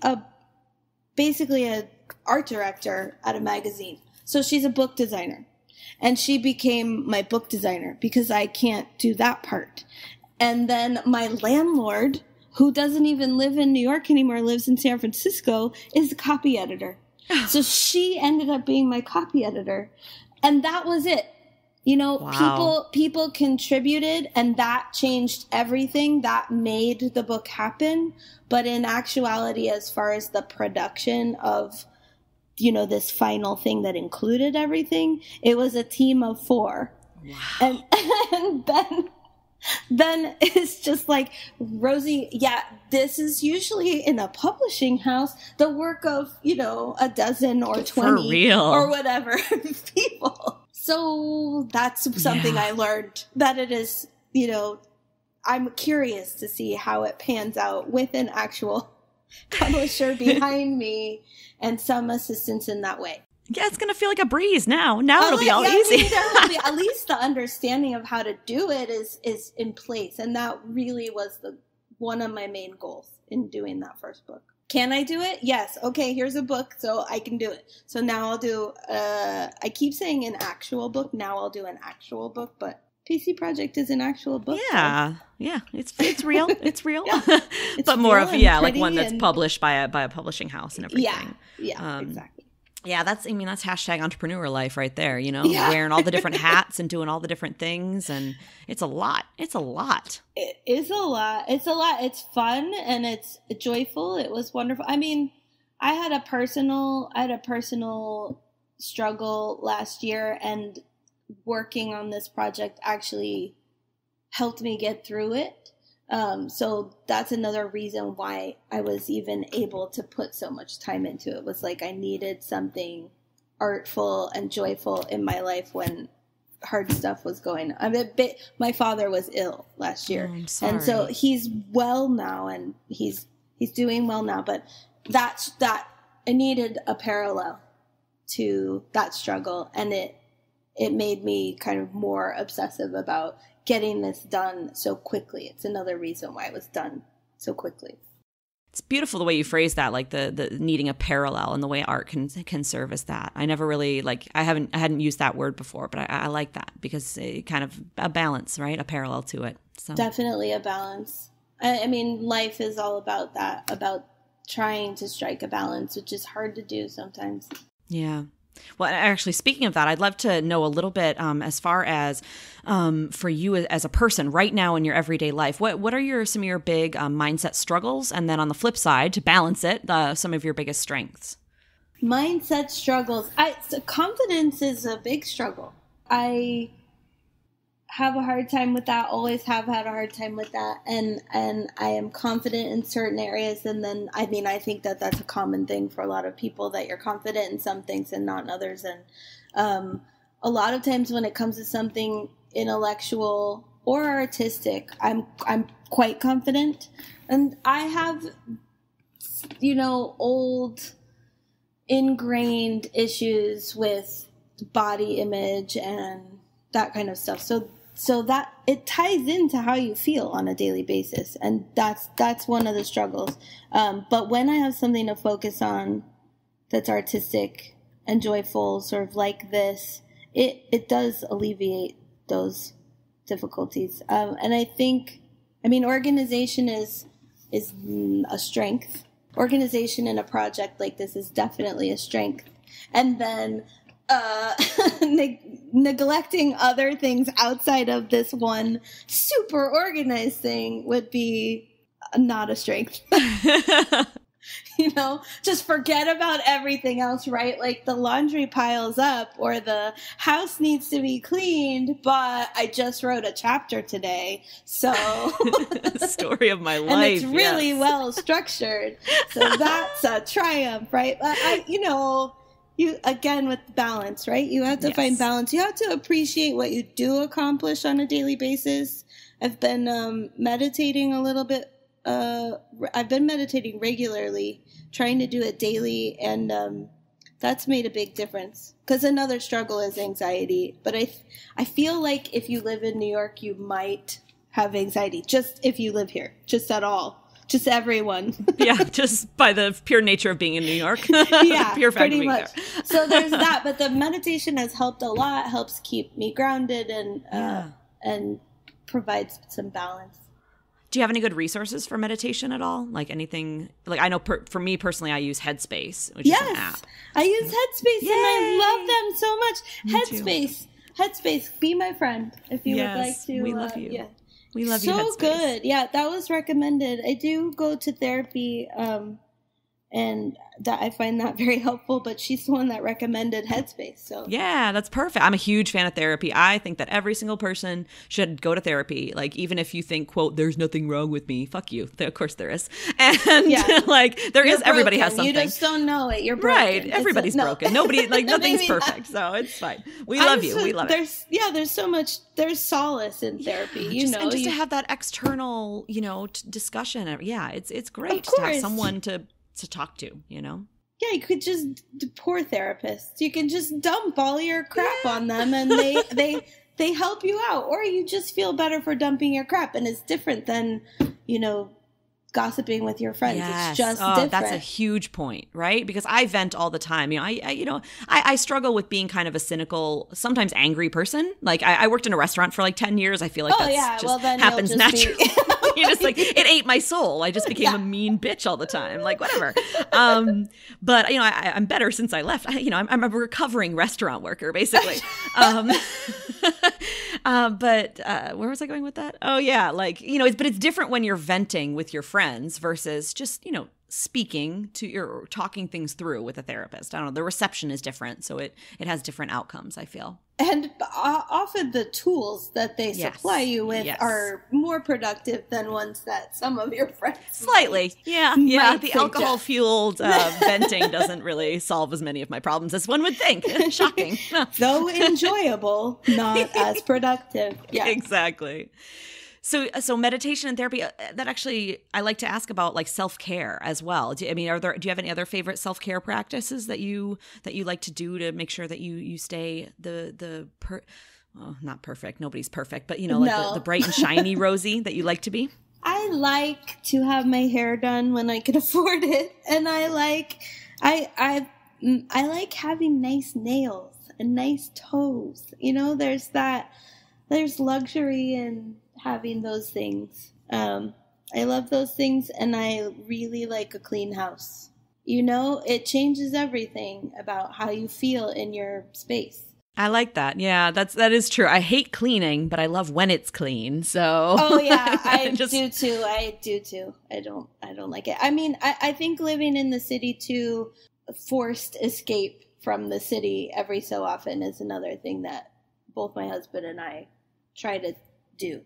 basically a art director at a magazine. So she's a book designer. And she became my book designer because I can't do that part. And then my landlord, who doesn't even live in New York anymore, lives in San Francisco, is the copy editor. So she ended up being my copy editor. And that was it. You know, wow. People contributed, and that changed everything. That made the book happen. But in actuality, as far as the production of, you know, this final thing that included everything, it was a team of 4. Wow. And then it's just like, Rosey, yeah, this is usually in a publishing house the work of, you know, a dozen or 20 or whatever people. So that's something I learned, that it is, you know, I'm curious to see how it pans out with an actual publisher behind me and some assistance in that way. Yeah, it's going to feel like a breeze now. Now it'll be all easy. I mean, at least the understanding of how to do it is in place. And that really was one of my main goals in doing that first book. Can I do it? Yes. Okay, here's a book, so I can do it. So now I'll do, I keep saying an actual book. Now I'll do an actual book, but Pastie Project is an actual book. Yeah. So. Yeah. It's real. It's real. Yeah. It's but more of, like one that's published by a publishing house and everything. Yeah, exactly. Yeah, that's hashtag entrepreneur life right there, you know, wearing all the different hats and doing all the different things. And it's a lot. It's a lot. It is a lot. It's a lot. It's fun and it's joyful. It was wonderful. I mean, I had a personal struggle last year, and working on this project actually helped me get through it. So that's another reason why I was even able to put so much time into it. Was like I needed something artful and joyful in my life when hard stuff was going on. My father was ill last year. Oh, I'm sorry. And so he's well now, and he's doing well now, but that I needed a parallel to that struggle, and it made me kind of more obsessive about getting this done so quickly. It's another reason why it was done so quickly. It's beautiful the way you phrase that, like the needing a parallel and the way art can serve as that. I never really I hadn't used that word before, but I like that because it kind of a balance, right? A parallel to it. So definitely a balance. I mean, life is all about that, about trying to strike a balance, which is hard to do sometimes. Yeah. Well, actually, speaking of that, I'd love to know a little bit as far as for you as a person right now in your everyday life. What are some of your big mindset struggles? And then on the flip side, to balance it, some of your biggest strengths? Mindset struggles. Confidence is a big struggle. I have a hard time with that, always have had a hard time with that. And I am confident in certain areas. And then, I mean, I think that that's a common thing for a lot of people, that you're confident in some things and not in others. And a lot of times when it comes to something intellectual or artistic, I'm quite confident. And I have, old ingrained issues with body image and that kind of stuff. So So that it ties into how you feel on a daily basis. And that's one of the struggles. But when I have something to focus on that's artistic and joyful, sort of like this, it does alleviate those difficulties. And I think, organization is a strength. Organization in a project like this is definitely a strength. And then neglecting other things outside of this one super organized thing would be not a strength. Just forget about everything else, right? Like the laundry piles up or the house needs to be cleaned, but I just wrote a chapter today. So story of my life. And it's really well structured. So that's a triumph, right? But you again with balance, right? You have to find balance. You have to appreciate what you do accomplish on a daily basis. I've been meditating a little bit. I've been meditating regularly, trying to do it daily, and that's made a big difference. Because another struggle is anxiety. But I feel like if you live in New York, you might have anxiety. Just if you live here, just at all. Just everyone. Yeah, just by the pure nature of being in New York. Yeah, pure fact pretty much. There. So there's that, but the meditation has helped a lot. Helps keep me grounded and provides some balance. Do you have any good resources for meditation at all? Like anything? Like I know for me personally, I use Headspace, which is an app. I use Headspace, and I love them so much. Headspace, be my friend if you would like to. We love you. Yeah. We love you, Headspace. So good. Yeah, that was recommended. I do go to therapy, and that I find that very helpful, but she's the one that recommended Headspace. So yeah, that's perfect. I'm a huge fan of therapy. I think that every single person should go to therapy. Like, even if you think, quote, there's nothing wrong with me, fuck you. Of course there is. And everybody has something. You just don't know it. You're broken. Right. Everybody's broken. Nobody, nothing's perfect. So it's fine. We love you. We love it. There's so much, there's solace in therapy, And just to have that external, discussion. Yeah, it's great to have someone to talk to, Yeah, you could just, poor therapists, you can just dump all your crap on them and they help you out, or you just feel better for dumping your crap, and it's different than, gossiping with your friends. Yes. It's just different. That's a huge point, right? Because I vent all the time. I struggle with being kind of a cynical, sometimes angry person. Like I worked in a restaurant for like 10 years. I feel like happens naturally. You're just like, it ate my soul. I just became a mean bitch all the time. Like, whatever. But I'm better since I left. I'm a recovering restaurant worker, basically. But where was I going with that? Oh yeah, but it's different when you're venting with your friends versus just speaking to or talking things through with a therapist. I don't know. The reception is different, so it has different outcomes, I feel. And often the tools that they supply you with are more productive than ones that some of your friends slightly. The alcohol-fueled venting doesn't really solve as many of my problems as one would think. Shocking. Though enjoyable, not as productive. Yeah, exactly. So meditation and therapy, that actually I like to ask about, like self-care as well. Do you have any other favorite self-care practices that you like to do to make sure that you stay not perfect, nobody's perfect, but the bright and shiny Rosey that you like to be? I like to have my hair done when I can afford it, and I like having nice nails and nice toes. There's luxury in having those things. I love those things, and I really like a clean house. It changes everything about how you feel in your space. I like that. Yeah, that is true. I hate cleaning, but I love when it's clean. So oh yeah, I do too. I don't like it. I think living in the city too, forced escape from the city every so often is another thing that both my husband and I try to do.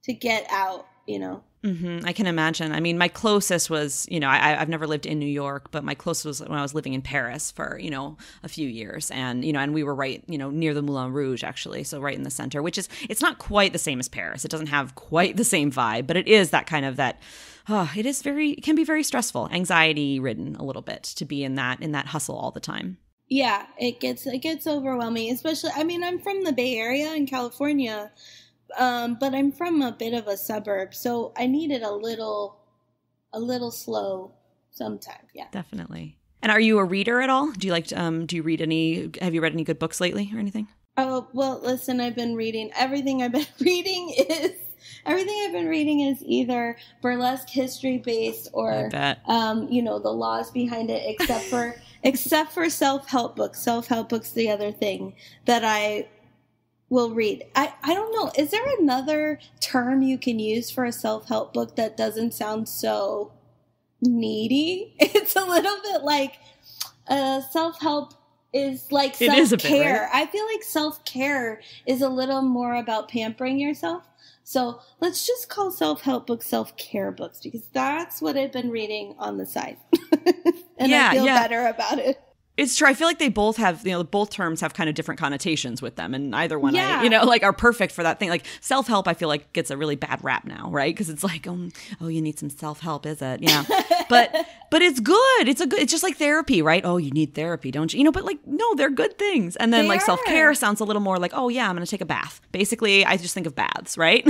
To get out, I can imagine. My closest was, I've never lived in New York, but my closest was when I was living in Paris for, a few years. And, and we were right, near the Moulin Rouge, actually. So right in the center, it's not quite the same as Paris. It doesn't have quite the same vibe, but it is that kind of it can be very stressful, anxiety ridden a little bit to be in that hustle all the time. Yeah, it gets overwhelming, especially, I'm from the Bay Area in California. but I'm from a bit of a suburb, so I needed a little slow sometimes. Yeah, definitely. And are you a reader at all? Do you like do you read any? Have you read any good books lately or anything? Oh well, listen, I've been reading everything. I've been reading is either burlesque history based or the laws behind it. Except for self-help books. Self-help books, the other thing that I will read. I don't know. Is there another term you can use for a self-help book that doesn't sound so needy? It's a little bit like self-help is like self-care. It is a bit, right? I feel like self-care is a little more about pampering yourself. So let's just call self-help books self-care books, because that's what I've been reading on the side. And I feel better about it. It's true. I feel like they both have, both terms have kind of different connotations with them. And either one, are perfect for that thing. Like self-help, I feel like gets a really bad rap now, right? Because it's like, oh, you need some self-help, is it? Yeah. But it's good. It's just like therapy, right? Oh, you need therapy, don't you? But like, no, they're good things. And then self-care sounds a little more like, oh yeah, I'm going to take a bath. Basically, I just think of baths, right?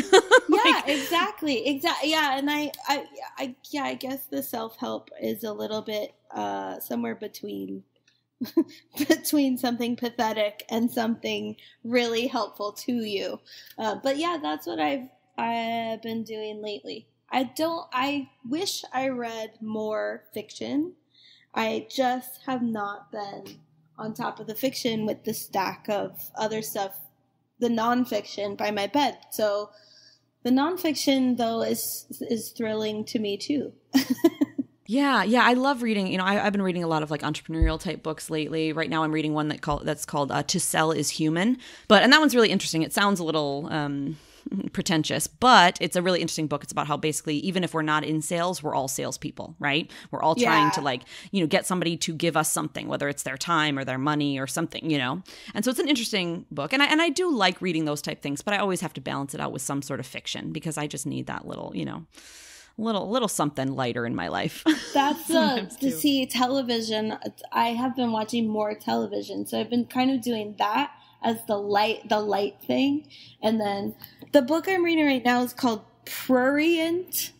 Yeah, exactly. Yeah. And I guess the self-help is a little bit somewhere between something pathetic and something really helpful to you. But yeah, that's what I've been doing lately. I wish I read more fiction. I just have not been on top of the fiction with the stack of other stuff, the nonfiction by my bed. So the nonfiction though is thrilling to me too. Yeah, I love reading. I've been reading a lot of like entrepreneurial type books lately. Right now, I'm reading one that's called "To Sell Is Human," and that one's really interesting. It sounds a little pretentious, but it's a really interesting book. It's about how basically, even if we're not in sales, we're all salespeople, right? We're all trying to get somebody to give us something, whether it's their time or their money or something, And so it's an interesting book, and I do like reading those type things, but I always have to balance it out with some sort of fiction because I just need that little, little something lighter in my life. That's to see television. I have been watching more television, so I've been kind of doing that as the light thing. And then the book I'm reading right now is called Prurient.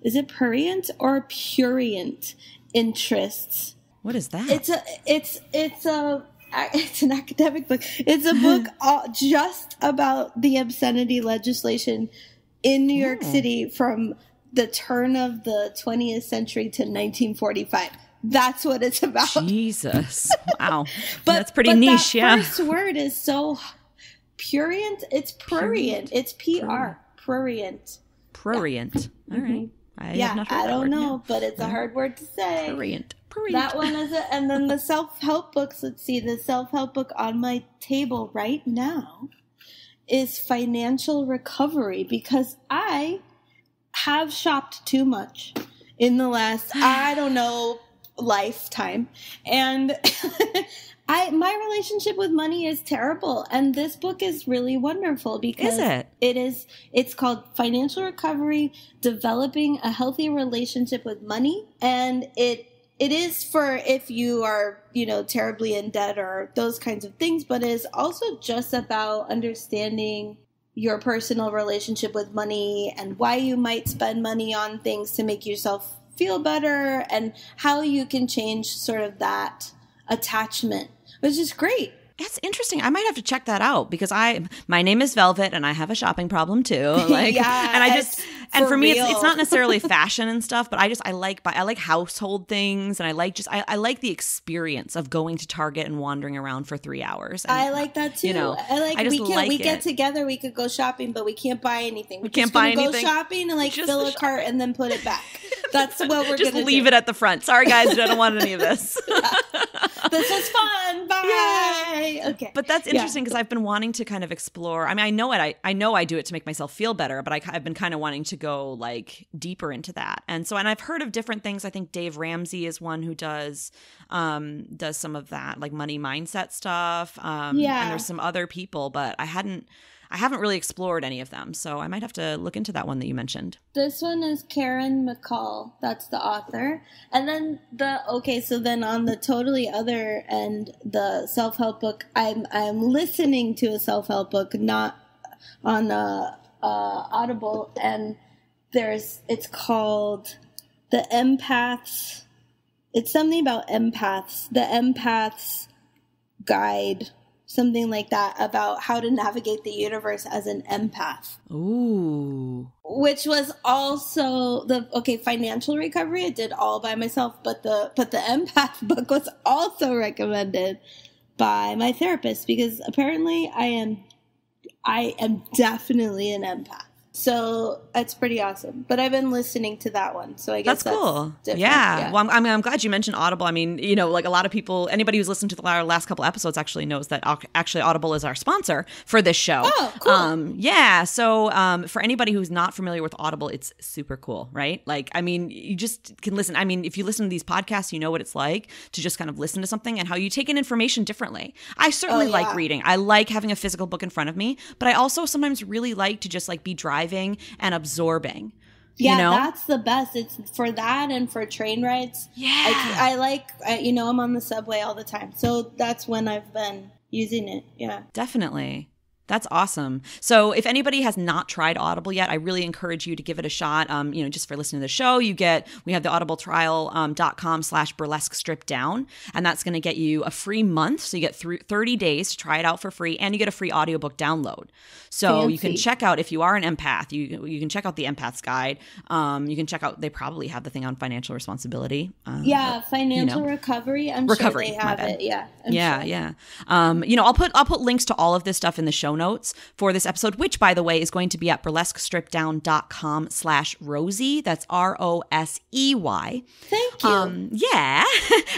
Is it Prurient or Purient Interests? What is that? It's an academic book. It's a book just about the obscenity legislation in New York City from the turn of the 20th century to 1945. That's what it's about. Jesus. Wow. That's pretty niche, that first word is so prurient. It's prurient. It's PR. Prurient. Prurient. Yeah. All right. I don't know, but it's a hard word to say. Prurient. That one is it. And then the self-help books. Let's see. The self-help book on my table right now is Financial Recovery, because I have shopped too much in the last, lifetime. And my relationship with money is terrible. And this book is really wonderful because it's called Financial Recovery, Developing a Healthy Relationship with Money. And it is for if you are, terribly in debt or those kinds of things, but it is also just about understanding your personal relationship with money and why you might spend money on things to make yourself feel better and how you can change sort of that attachment, which is great. That's interesting. I might have to check that out because my name is Velvet and I have a shopping problem too. For me, it's not necessarily fashion and stuff, but I like household things, and I like the experience of going to Target and wandering around for 3 hours. And, I like that too. We get together, we could go shopping, but we can't buy anything. We can't buy anything. Go shopping and fill a cart and then put it back. That's what we're going to do. Just leave it at the front. Sorry guys, I don't want any of this. This was fun. Bye. Yay. Okay. But that's interesting because I've been wanting to kind of explore. I mean, I know I do it to make myself feel better, but I've been kind of wanting to go like deeper into that. And I've heard of different things. I think Dave Ramsey is one who does some of that, like money mindset stuff. And there's some other people, but I haven't really explored any of them. So I might have to look into that one that you mentioned. This one is Karen McCall. That's the author. And then so then on the totally other end, the self-help book, I'm listening to a self-help book, not Audible, and it's called The Empaths. It's something about empaths. The Empaths Guide, something like that, about how to navigate the universe as an empath. Ooh. Which was also financial recovery I did all by myself, but the empath book was also recommended by my therapist, because apparently I am definitely an empath. So it's pretty awesome. But I've been listening to that one, so I guess that's cool. Different. Yeah. Well, I'm glad you mentioned Audible. I mean, like a lot of people, anybody who's listened to our last couple episodes actually knows that actually Audible is our sponsor for this show. Oh, cool. Yeah. So for anybody who's not familiar with Audible, it's super cool, right? Like, I mean, you just can listen. I mean, if you listen to these podcasts, you know what it's like to just kind of listen to something and how you take in information differently. I certainly like reading. I like having a physical book in front of me, but I also sometimes really like to just like be driving and absorbing. Yeah, you know? That's the best. It's for that and for train rides. Yeah. I like, I'm on the subway all the time. So that's when I've been using it. Yeah. Definitely. That's awesome. So if anybody has not tried Audible yet, I really encourage you to give it a shot. Just for listening to the show, we have the audibletrial.com/burlesque stripped down, and that's going to get you a free month. So you get 30 days to try it out for free, and you get a free audiobook download. So Fancy. You can check out, if you are an empath, you can check out the Empath's Guide. You can check out, they probably have the thing on financial responsibility. Financial recovery. I'm sure they have it. Yeah. Yeah. I'll put links to all of this stuff in the show notes for this episode, which, by the way, is going to be at burlesquestrippeddown.com/Rosey. That's ROSEY. Thank you. Yeah.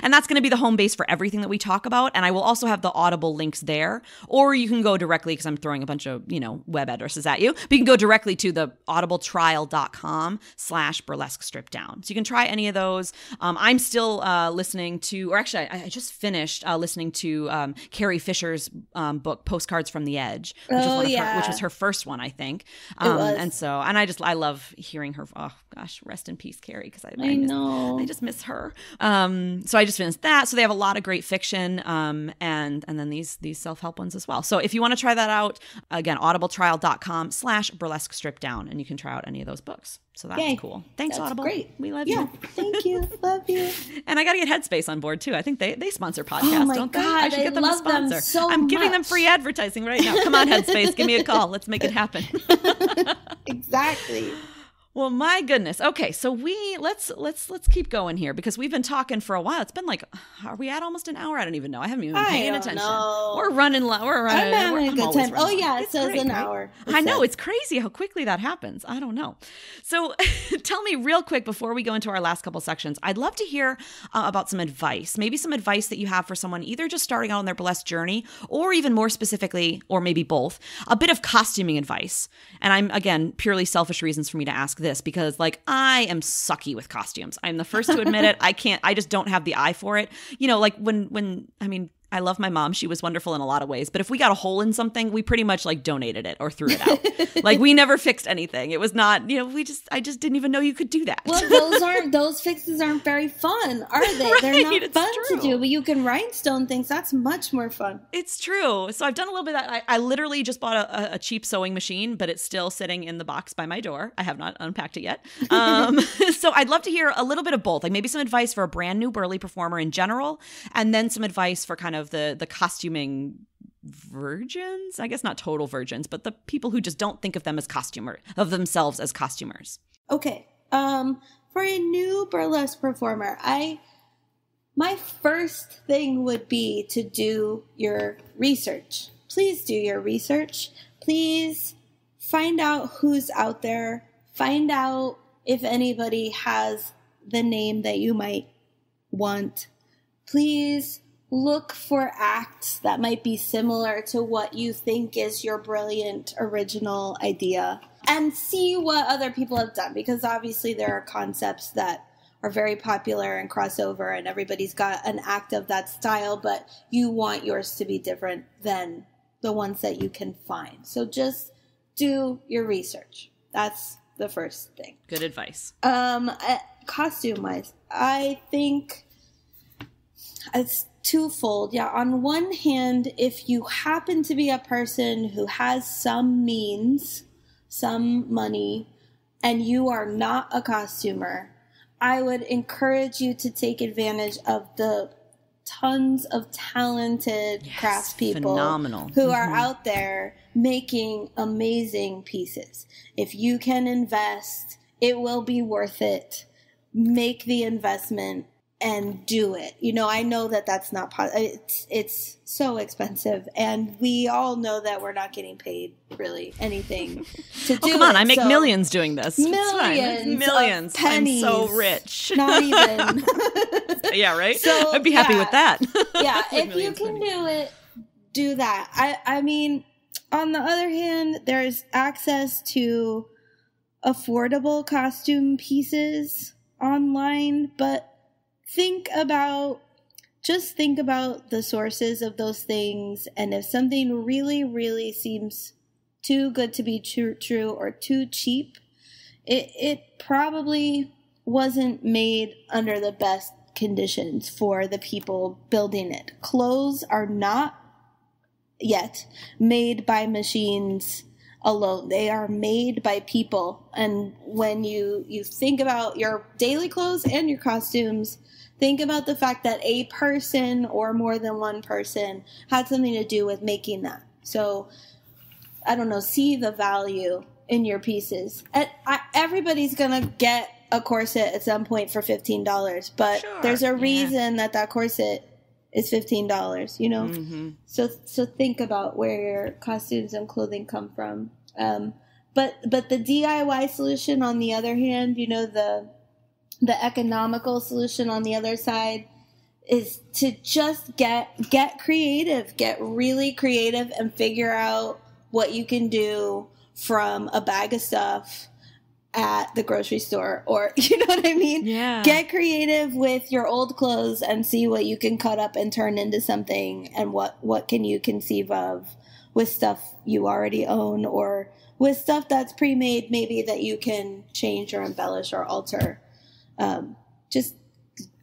And that's going to be the home base for everything that we talk about. And I will also have the Audible links there. Or you can go directly, because I'm throwing a bunch of, web addresses at you, but you can go directly to the audibletrial.com/burlesque stripped down. So you can try any of those. I'm still listening to, or actually I just finished listening to Carrie Fisher's book, Postcards from the Edge. Which was her first one, I think. I love hearing her. Oh gosh, rest in peace, Carrie, because I just miss her. So I just finished that. So they have a lot of great fiction, and then these self-help ones as well. So if you want to try that out, again, audibletrial.com/burlesque stripped down, and you can try out any of those books. So that's cool. Thanks, that's Audible. Great. We love you. Thank you. Love you. And I got to get Headspace on board too. I think they sponsor podcasts, don't they? I should get them a sponsor. Them so I'm giving them free advertising right now. Come on, Headspace, give me a call. Let's make it happen. Exactly. Well, my goodness. Okay, so let's keep going here, because we've been talking for a while. It's been like, are we at almost an hour? I don't even know. I haven't even been paying attention. Know. We're running low. I'm having a good time. Oh yeah, it says great, an right? hour. I know, it's crazy how quickly that happens. I don't know. So tell me real quick before we go into our last couple sections, I'd love to hear about some advice, maybe some advice that you have for someone either just starting out on their burlesque journey, or even more specifically, or maybe both, a bit of costuming advice. And I'm, again, purely selfish reasons for me to ask this, because I am sucky with costumes. I'm the first to admit it. I just don't have the eye for it. I love my mom. She was wonderful in a lot of ways. But if we got a hole in something, we pretty much donated it or threw it out. We never fixed anything. It was not, I just didn't even know you could do that. Well, those fixes aren't very fun, are they? Right, They're not fun true. to do, but you can rhinestone things. That's much more fun. It's true. So I've done a little bit of that. I literally just bought a cheap sewing machine, but it's still sitting in the box by my door. I have not unpacked it yet. So I'd love to hear a little bit of both, maybe some advice for a brand new burly performer in general, and then some advice for kind of the costuming virgins, I guess not total virgins, but the people who just don't think of themselves as costumers. Okay. For a new burlesque performer, my first thing would be to do your research. Please do your research. Please find out who's out there. Find out if anybody has the name that you might want. Please look for acts that might be similar to what you think is your brilliant original idea, and see what other people have done, because obviously there are concepts that are very popular and crossover, and everybody's got an act of that style, but you want yours to be different than the ones that you can find. So just do your research. That's the first thing. Good advice. Costume-wise, I think twofold. Yeah. On one hand, if you happen to be a person who has some means, some money, and you are not a costumer, I would encourage you to take advantage of the tons of talented craftspeople phenomenal. Who are out there making amazing pieces. If you can invest, it will be worth it. Make the investment and do it. You know, I know that that's not it's so expensive, and we all know that we're not getting paid really anything to do. Come on, I make so millions doing this. Millions, of pennies. I'm so rich. Not even. Yeah, right. So I'd be happy with that. Yeah, if you can do it, do that. I mean, on the other hand, there's access to affordable costume pieces online, but think about the sources of those things, and if something really, really seems too good to be true or too cheap, it probably wasn't made under the best conditions for the people building it. Clothes are not yet made by machines alone. They are made by people. And when you think about your daily clothes and your costumes, think about the fact that a person or more than one person had something to do with making that. So, I don't know, see the value in your pieces. Everybody's going to get a corset at some point for $15, but there's a reason that corset is $15, you know? Mm-hmm. So think about where your costumes and clothing come from. But the DIY solution, on the other hand, you know, the economical solution on the other side is to just get creative, get really creative, and figure out what you can do from a bag of stuff at the grocery store, or you know what I mean? Yeah. Get creative with your old clothes and see what you can cut up and turn into something, and what can you conceive of with stuff you already own, or with stuff that's pre-made maybe that you can change or embellish or alter. Just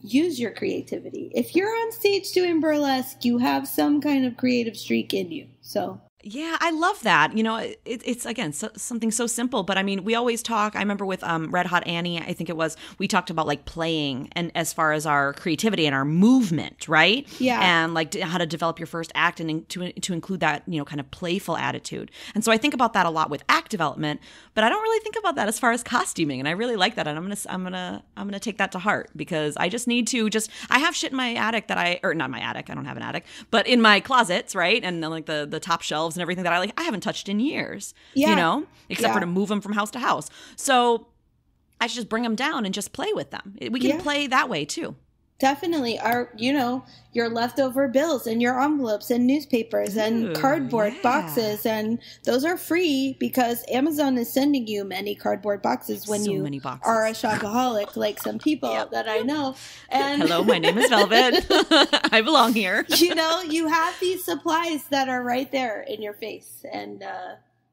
use your creativity. If you're on stage doing burlesque, you have some kind of creative streak in you. So yeah, I love that. You know, it's again, something so simple, but I mean, we always talk, I remember with Red Hot Annie, I think it was, we talked about like playing, and as far as our creativity and our movement, right? Yeah. And like how to develop your first act, and to include that, you know, kind of playful attitude. And so I think about that a lot with act development, but I don't really think about that as far as costuming, and I really like that, and I'm gonna take that to heart, because I just need to I have shit in my attic or not my attic, I don't have an attic, but in my closets, right? And then like the top shelves and everything that I haven't touched in years, you know, except for to move them from house to house. So I should just bring them down and just play with them. We can play that way too. Definitely. Your leftover bills and your envelopes and newspapers and cardboard boxes, and those are free because Amazon is sending you many cardboard boxes when you are a shopaholic, like some people that I know. And hello, my name is Velvet. I belong here. You know, you have these supplies that are right there in your face, and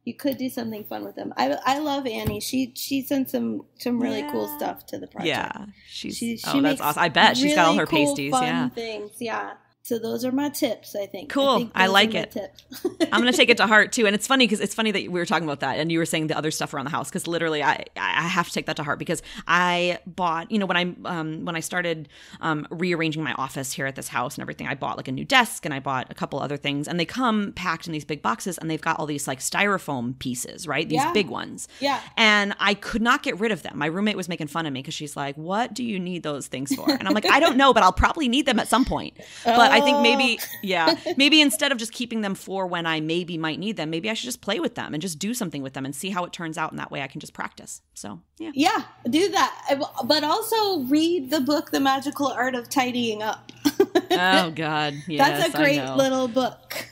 you could do something fun with them. I love Annie. She sent some really cool stuff to the project. Yeah, she that's awesome. I bet she's got all her cool, pasties. Fun things. Yeah. So those are my tips, I think. Cool. I like it. I'm going to take it to heart too. And it's funny that we were talking about that and you were saying the other stuff around the house, because literally I have to take that to heart, because I bought, you know, when I started rearranging my office here at this house and everything, I bought like a new desk and I bought a couple other things, and they come packed in these big boxes, and they've got all these like styrofoam pieces, right? These big ones. Yeah. And I could not get rid of them. My roommate was making fun of me because she's like, what do you need those things for? And I'm like, I don't know, but I'll probably need them at some point. But I think maybe instead of just keeping them for when I might need them, maybe I should just play with them and just do something with them and see how it turns out. And that way I can just practice. So, yeah. Yeah, do that. But also read the book, The Magical Art of Tidying Up. Oh, God. Yes, that's a great little book.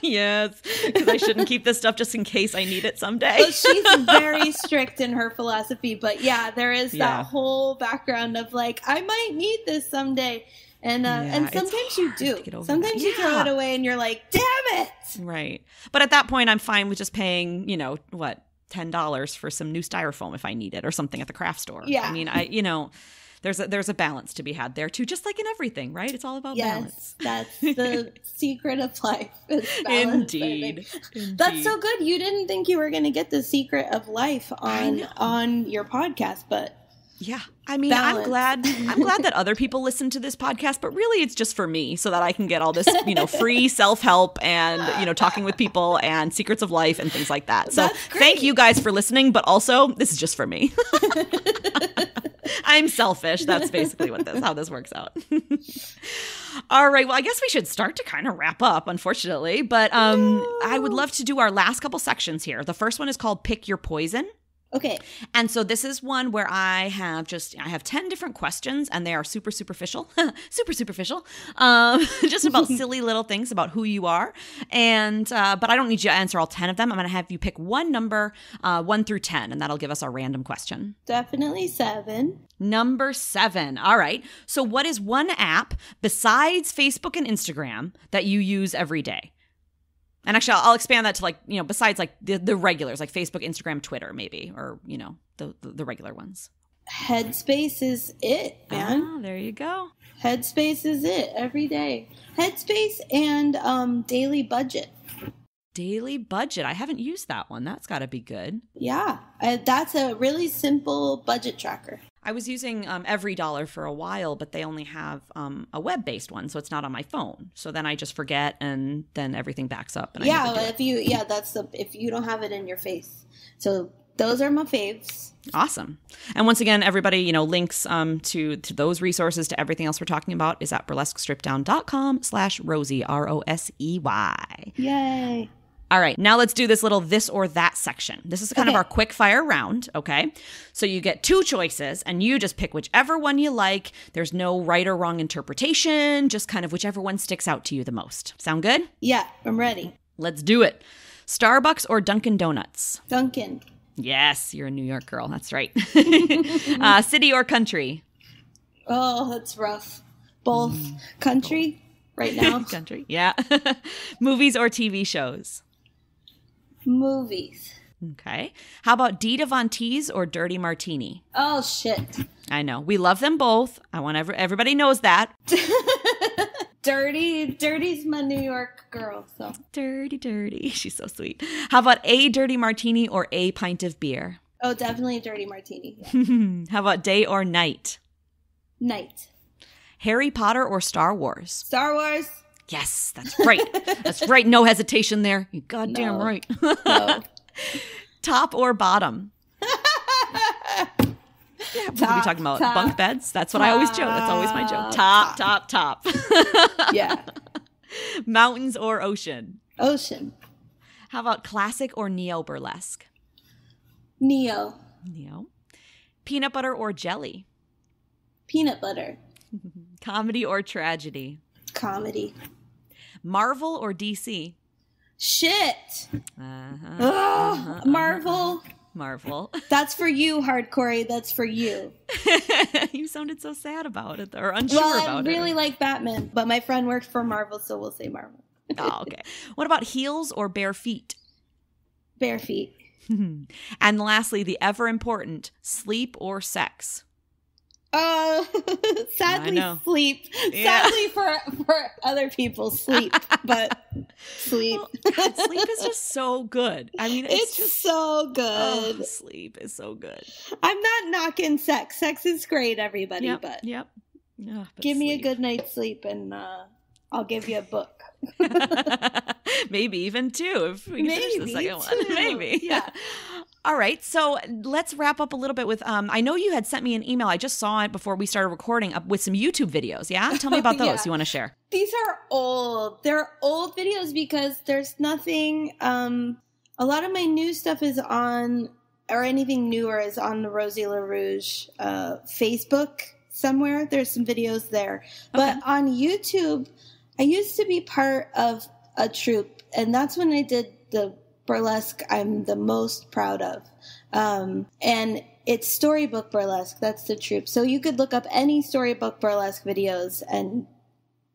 Yes, because I shouldn't keep this stuff just in case I need it someday. Well, she's very strict in her philosophy. But yeah, there is that whole background of like, I might need this someday. And sometimes you do. Sometimes you throw it away and you're like, damn it. Right. But at that point, I'm fine with just paying, you know, what, $10 for some new styrofoam if I need it or something at the craft store. Yeah. I mean, there's a balance to be had there too, just like in everything, right? It's all about balance. That's the secret of life. Is balance. Indeed. That's so good. You didn't think you were going to get the secret of life on your podcast, but yeah. I mean, balance. I'm glad that other people listen to this podcast, but really it's just for me so that I can get all this, free self-help and, talking with people and secrets of life and things like that. So thank you guys for listening, but also this is just for me. I'm selfish. That's basically how this works out. All right. Well, I guess we should start to kind of wrap up, unfortunately, but I would love to do our last couple sections here. The first one is called Pick Your Poison. Okay. And so this is one where I have 10 different questions, and they are super superficial, just about silly little things about who you are. And, but I don't need you to answer all 10 of them. I'm going to have you pick one number, 1 through 10, and that'll give us our random question. Definitely 7. Number 7. All right. So what is one app besides Facebook and Instagram that you use every day? And actually, I'll expand that to besides the regulars, like Facebook, Instagram, Twitter, maybe, or, the regular ones. Headspace is it, man. Ah, there you go. Headspace is it every day. Headspace and Daily Budget. Daily Budget. I haven't used that one. That's got to be good. Yeah, that's a really simple budget tracker. I was using Every Dollar for a while, but they only have a web-based one, so it's not on my phone. So then I just forget, and then everything backs up. And if you don't have it in your face. So those are my faves. Awesome. And once again, everybody, links to those resources, to everything else we're talking about is at burlesquestrippeddown.com/Rosey, ROSEY. Yay. All right, now let's do this little this or that section. This is kind of our quick fire round, okay? So you get 2 choices, and you just pick whichever one you like. There's no right or wrong interpretation, just kind of whichever one sticks out to you the most. Sound good? Yeah, I'm ready. Let's do it. Starbucks or Dunkin' Donuts? Dunkin'. Yes, you're a New York girl. That's right. City or country? Oh, that's rough. Both. Country right now. Country, yeah. Movies or TV shows? Movies. Okay. How about Dita Von Teese or Dirty Martini? Oh, shit. I know. We love them both. I want everybody knows that. Dirty's my New York girl. So Dirty. She's so sweet. How about a Dirty Martini or a pint of beer? Oh, definitely a Dirty Martini. Yeah. How about day or night? Night. Harry Potter or Star Wars? Star Wars. Yes, that's right. That's right. No hesitation there. You goddamn right. No. Top or bottom? Yeah, we'll be talking about bunk beds. That's what I always joke. That's always my joke. Top. Yeah. Mountains or ocean? Ocean. How about classic or neo burlesque? Neo. Peanut butter or jelly? Peanut butter. Comedy or tragedy? Comedy. Marvel or DC? Shit. Marvel. That's for you, Hardcore. That's for you. You sounded so sad about it, or unsure about it. Well, I really like Batman, but my friend worked for Marvel, so we'll say Marvel. Oh, okay. What about heels or bare feet? Bare feet. And lastly, the ever important sleep or sex? Sadly, sleep. Yeah. Sadly for other people, sleep. But sleep. Well, God, sleep is just so good. I mean, it's just so good. Oh, sleep is so good. I'm not knocking sex. Sex is great, everybody. Yep, but yep. Yeah, but give me a good night's sleep, and I'll give you a book. Maybe even 2 if we can finish the second one. Maybe. Yeah. All right. So let's wrap up a little bit with, I know you had sent me an email. I just saw it before we started recording with some YouTube videos. Yeah. Tell me about those. Yeah. You want to share? These are old. They're old videos because there's nothing, a lot of my new stuff is on, or anything newer is on the Rosey La Rouge Facebook somewhere. There's some videos there. But on YouTube, I used to be part of a troupe, and that's when I did the burlesque I'm the most proud of. And it's Storybook Burlesque. That's the troupe. So you could look up any Storybook Burlesque videos, and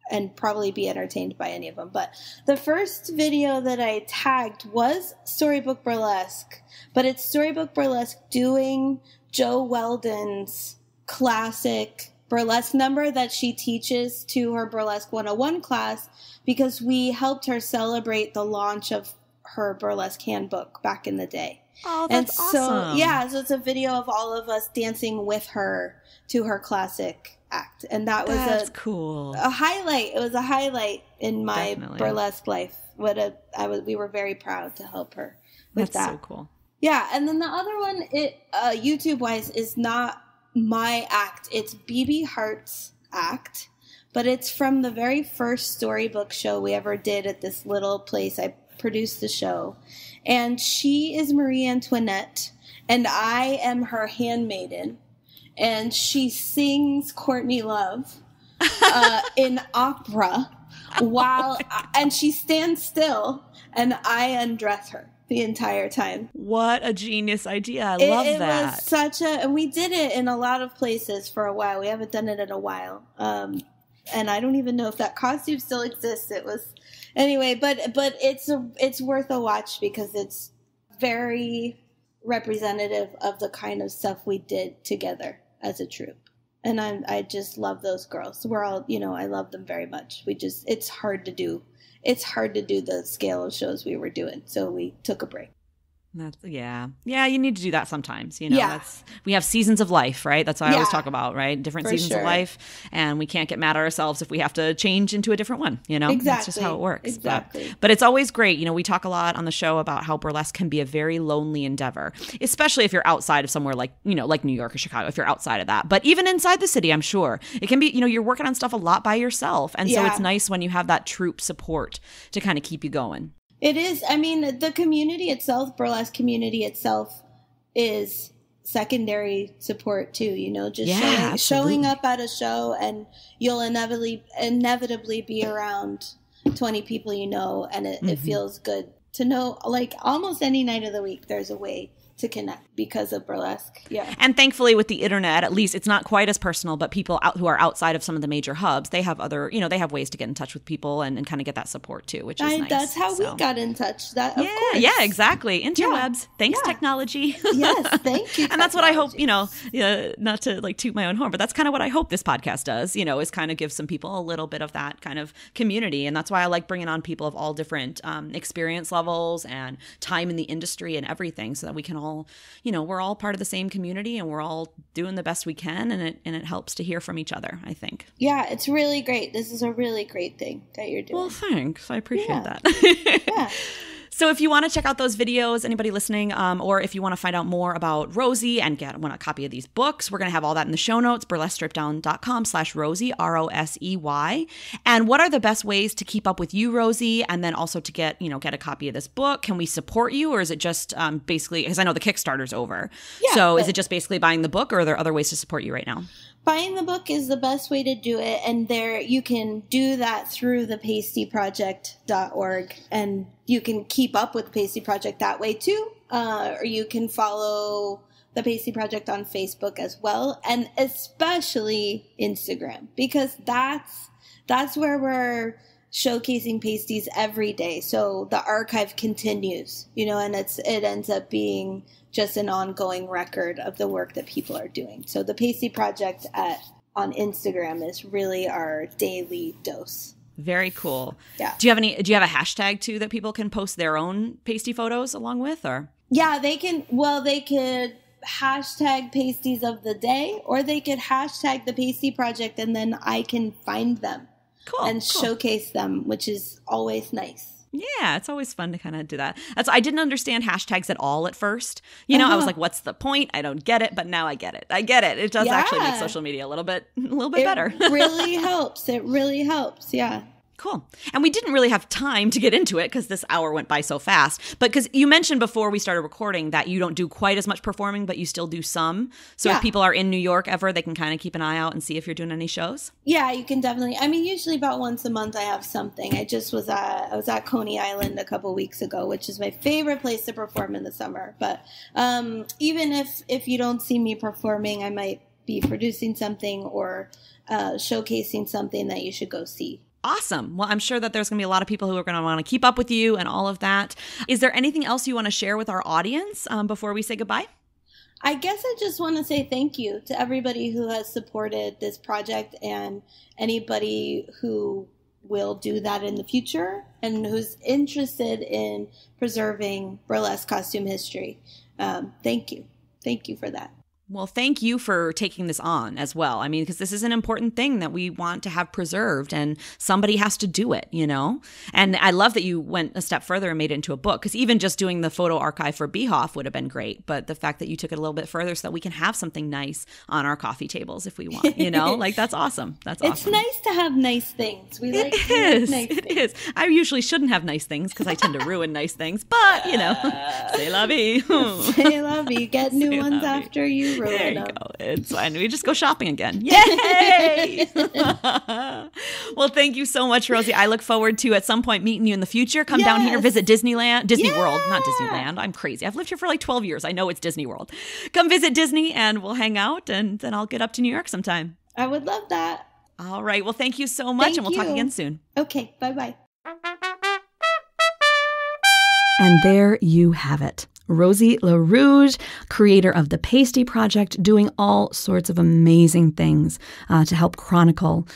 and probably be entertained by any of them. But the first video that I tagged was Storybook Burlesque, but it's Storybook Burlesque doing Jo Weldon's classic burlesque number that she teaches to her Burlesque 101 class, because we helped her celebrate the launch of her burlesque handbook back in the day. Oh, that's awesome. So it's a video of all of us dancing with her to her classic act. And that's cool. A highlight. It was a highlight in my burlesque life. We were very proud to help her with that. That's so cool. Yeah, and then the other one, YouTube-wise, is not my act. It's BB Hart's act, but it's from the very first storybook show we ever did at this little place. I produced the show, and she is Marie Antoinette, and I am her handmaiden, and she sings Courtney Love in opera and she stands still, and I undress her the entire time. What a genius idea. I love that. It was and we did it in a lot of places for a while. We haven't done it in a while. And I don't even know if that costume still exists. It was, anyway, but it's worth a watch because it's very representative of the kind of stuff we did together as a troupe. And I just love those girls. We're all, I love them very much. It's hard to do. It's hard to do the scale of shows we were doing, so we took a break. Yeah, you need to do that sometimes. We have seasons of life, right? That's what I always talk about, right? Different seasons of life, and we can't get mad at ourselves if we have to change into a different one. Exactly. That's just how it works. Exactly. But it's always great. We talk a lot on the show about how burlesque can be a very lonely endeavor, especially if you're outside of somewhere like New York or Chicago. If you're outside of that, but even inside the city, I'm sure it can be. You're working on stuff a lot by yourself, and so it's nice when you have that troupe support to kind of keep you going. It is. I mean, the community itself, burlesque community itself, is secondary support too. Showing up at a show, and you'll inevitably be around 20 people and it feels good to know, like, almost any night of the week there's a way to connect because of burlesque. Yeah. And thankfully with the internet, at least it's not quite as personal, but people who are outside of some of the major hubs, they have other, they have ways to get in touch with people and kind of get that support too, which is nice. That's how we got in touch. Of course. Yeah, exactly. Interwebs. Thanks, technology. Yes, thank you. And that's what I hope, not to like toot my own horn, but that's kind of what I hope this podcast does, is kind of give some people a little bit of that kind of community. And that's why I like bringing on people of all different experience levels and time in the industry and everything, so that we can all, we're all part of the same community and we're all doing the best we can, and it helps to hear from each other, I think. Yeah, it's really great. This is a really great thing that you're doing. Well, thanks. I appreciate that. Yeah. So if you want to check out those videos, anybody listening, or if you want to find out more about Rosey and want a copy of these books, we're going to have all that in the show notes, burlesquestrippeddown.com/Rosey, Rosey. And what are the best ways to keep up with you, Rosey, and then also to get a copy of this book? Can we support you, or is it just basically, because I know the Kickstarter's over. Yeah, so is it just basically buying the book, or are there other ways to support you right now? Buying the book is the best way to do it, and there you can do that through the pastieproject.org, and you can keep up with the Pastie Project that way too, or you can follow the Pastie Project on Facebook as well, and especially Instagram, because that's where we're showcasing pasties every day. So the archive continues, and it ends up being just an ongoing record of the work that people are doing. So the Pastie Project on Instagram is really our daily dose. Very cool. Yeah. Do you have a hashtag too that people can post their own pasty photos along with, or? Yeah, they can. Well, they could hashtag pasties of the day, or they could hashtag the Pastie Project, and then I can find them. Cool. And showcase them, which is always nice. Yeah, it's always fun to kind of do that. I didn't understand hashtags at all at first. I was like, what's the point? I don't get it, but now I get it. It does actually make social media a little bit better. It really helps. It really helps. Yeah. Cool. And we didn't really have time to get into it because this hour went by so fast. But because you mentioned before we started recording that you don't do quite as much performing, but you still do some. So if people are in New York ever, they can kind of keep an eye out and see if you're doing any shows. Yeah, you can definitely. I mean, usually about once a month I have something. I was at Coney Island a couple weeks ago, which is my favorite place to perform in the summer. But even if you don't see me performing, I might be producing something or showcasing something that you should go see. Awesome. Well, I'm sure that there's going to be a lot of people who are going to want to keep up with you and all of that. Is there anything else you want to share with our audience before we say goodbye? I guess I just want to say thank you to everybody who has supported this project and anybody who will do that in the future and who's interested in preserving burlesque costume history. Thank you. Thank you for that. Well, thank you for taking this on as well. I mean, because this is an important thing that we want to have preserved, and somebody has to do it, you know? And I love that you went a step further and made it into a book, because even just doing the photo archive for Behoff would have been great. But the fact that you took it a little bit further so that we can have something nice on our coffee tables if we want, you know? Like, that's awesome. That's awesome. It's nice to have nice things. It is. I usually shouldn't have nice things because I tend to ruin nice things. But, you know, c'est la vie. C'est la vie. Get new ones after you. There you go. It's fine. We just go shopping again. Yay! Well, thank you so much, Rosey. I look forward to at some point meeting you in the future. Come down here, visit Disney World, not Disneyland. I'm crazy. I've lived here for like 12 years. I know it's Disney World. Come visit Disney and we'll hang out, and then I'll get up to New York sometime. I would love that. All right. Well, thank you so much, and we'll talk again soon. Okay. Bye-bye. And there you have it. Rosey La Rouge, creator of the Pastie Project, doing all sorts of amazing things to help chronicle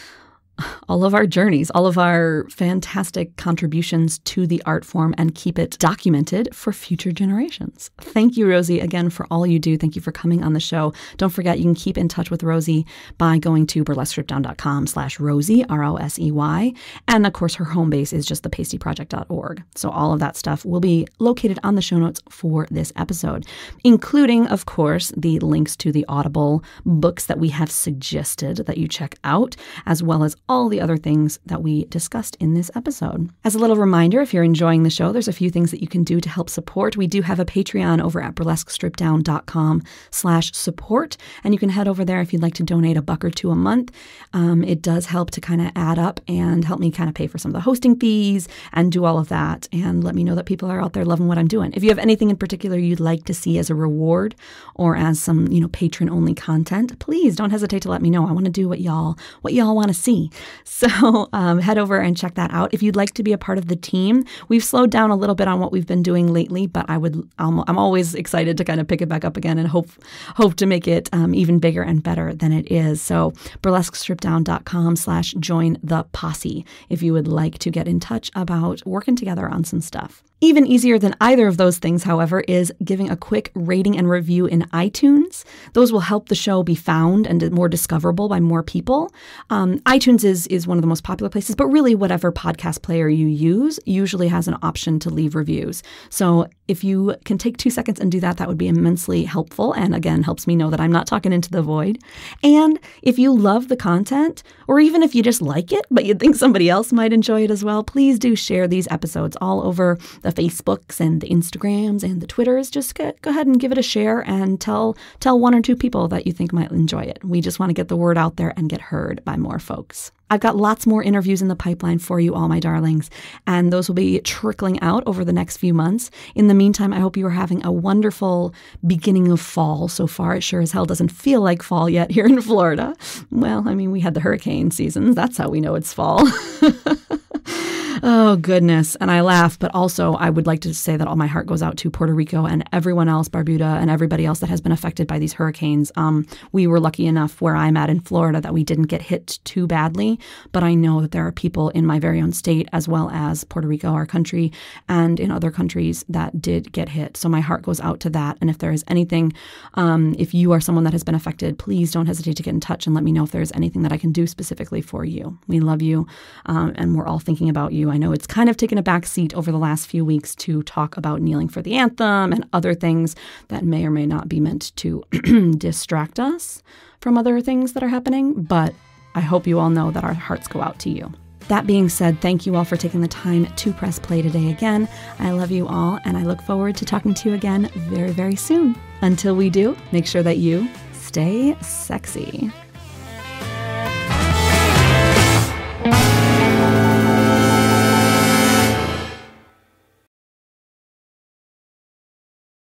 all of our journeys, all of our fantastic contributions to the art form, and keep it documented for future generations. Thank you, Rosey, again, for all you do. Thank you for coming on the show. Don't forget, you can keep in touch with Rosey by going to burlesquestrippeddown.com/Rosey, Rosey. And of course, her home base is just thepastieproject.org. So all of that stuff will be located on the show notes for this episode, including, of course, the links to the Audible books that we have suggested that you check out, as well as all the other things that we discussed in this episode. As a little reminder, if you're enjoying the show, there's a few things that you can do to help support. We do have a Patreon over at burlesquestrippeddown.com/support, and you can head over there if you'd like to donate $1 or $2 a month. It does help to kind of add up and help me kind of pay for some of the hosting fees and do all of that, and let me know that people are out there loving what I'm doing. If you have anything in particular you'd like to see as a reward or as some, patron-only content, please don't hesitate to let me know. I want to do what y'all want to see. So head over and check that out. If you'd like to be a part of the team, we've slowed down a little bit on what we've been doing lately, but I'm always excited to kind of pick it back up again and hope to make it even bigger and better than it is. So burlesquestrippeddown.com/join the posse if you would like to get in touch about working together on some stuff. Even easier than either of those things, however, is giving a quick rating and review in iTunes. Those will help the show be found and more discoverable by more people. iTunes is one of the most popular places, but really whatever podcast player you use usually has an option to leave reviews. So if you can take 2 seconds and do that, that would be immensely helpful, and again, helps me know that I'm not talking into the void. And if you love the content, or even if you just like it, but you think somebody else might enjoy it as well, please do share these episodes all over the Facebooks and the Instagrams and the Twitters. Just go ahead and give it a share and tell 1 or 2 people that you think might enjoy it. We just want to get the word out there and get heard by more folks. I've got lots more interviews in the pipeline for you all, my darlings, and those will be trickling out over the next few months. In the meantime, I hope you are having a wonderful beginning of fall so far. It sure as hell doesn't feel like fall yet here in Florida. Well, I mean, we had the hurricane seasons. That's how we know it's fall. Oh, goodness. And I laugh, but also I would like to say that all my heart goes out to Puerto Rico and everyone else, Barbuda, and everybody else that has been affected by these hurricanes. We were lucky enough where I'm at in Florida that we didn't get hit too badly, but I know that there are people in my very own state, as well as Puerto Rico, our country, and in other countries that did get hit. So my heart goes out to that. And if there is anything, if you are someone that has been affected, please don't hesitate to get in touch and let me know if there is anything that I can do specifically for you. We love you, and we're all thinking about you. I know it's kind of taken a back seat over the last few weeks to talk about kneeling for the anthem and other things that may or may not be meant to distract us from other things that are happening, but I hope you all know that our hearts go out to you. That being said, thank you all for taking the time to press play today again. I love you all, and I look forward to talking to you again very, very soon. Until we do, make sure that you stay sexy.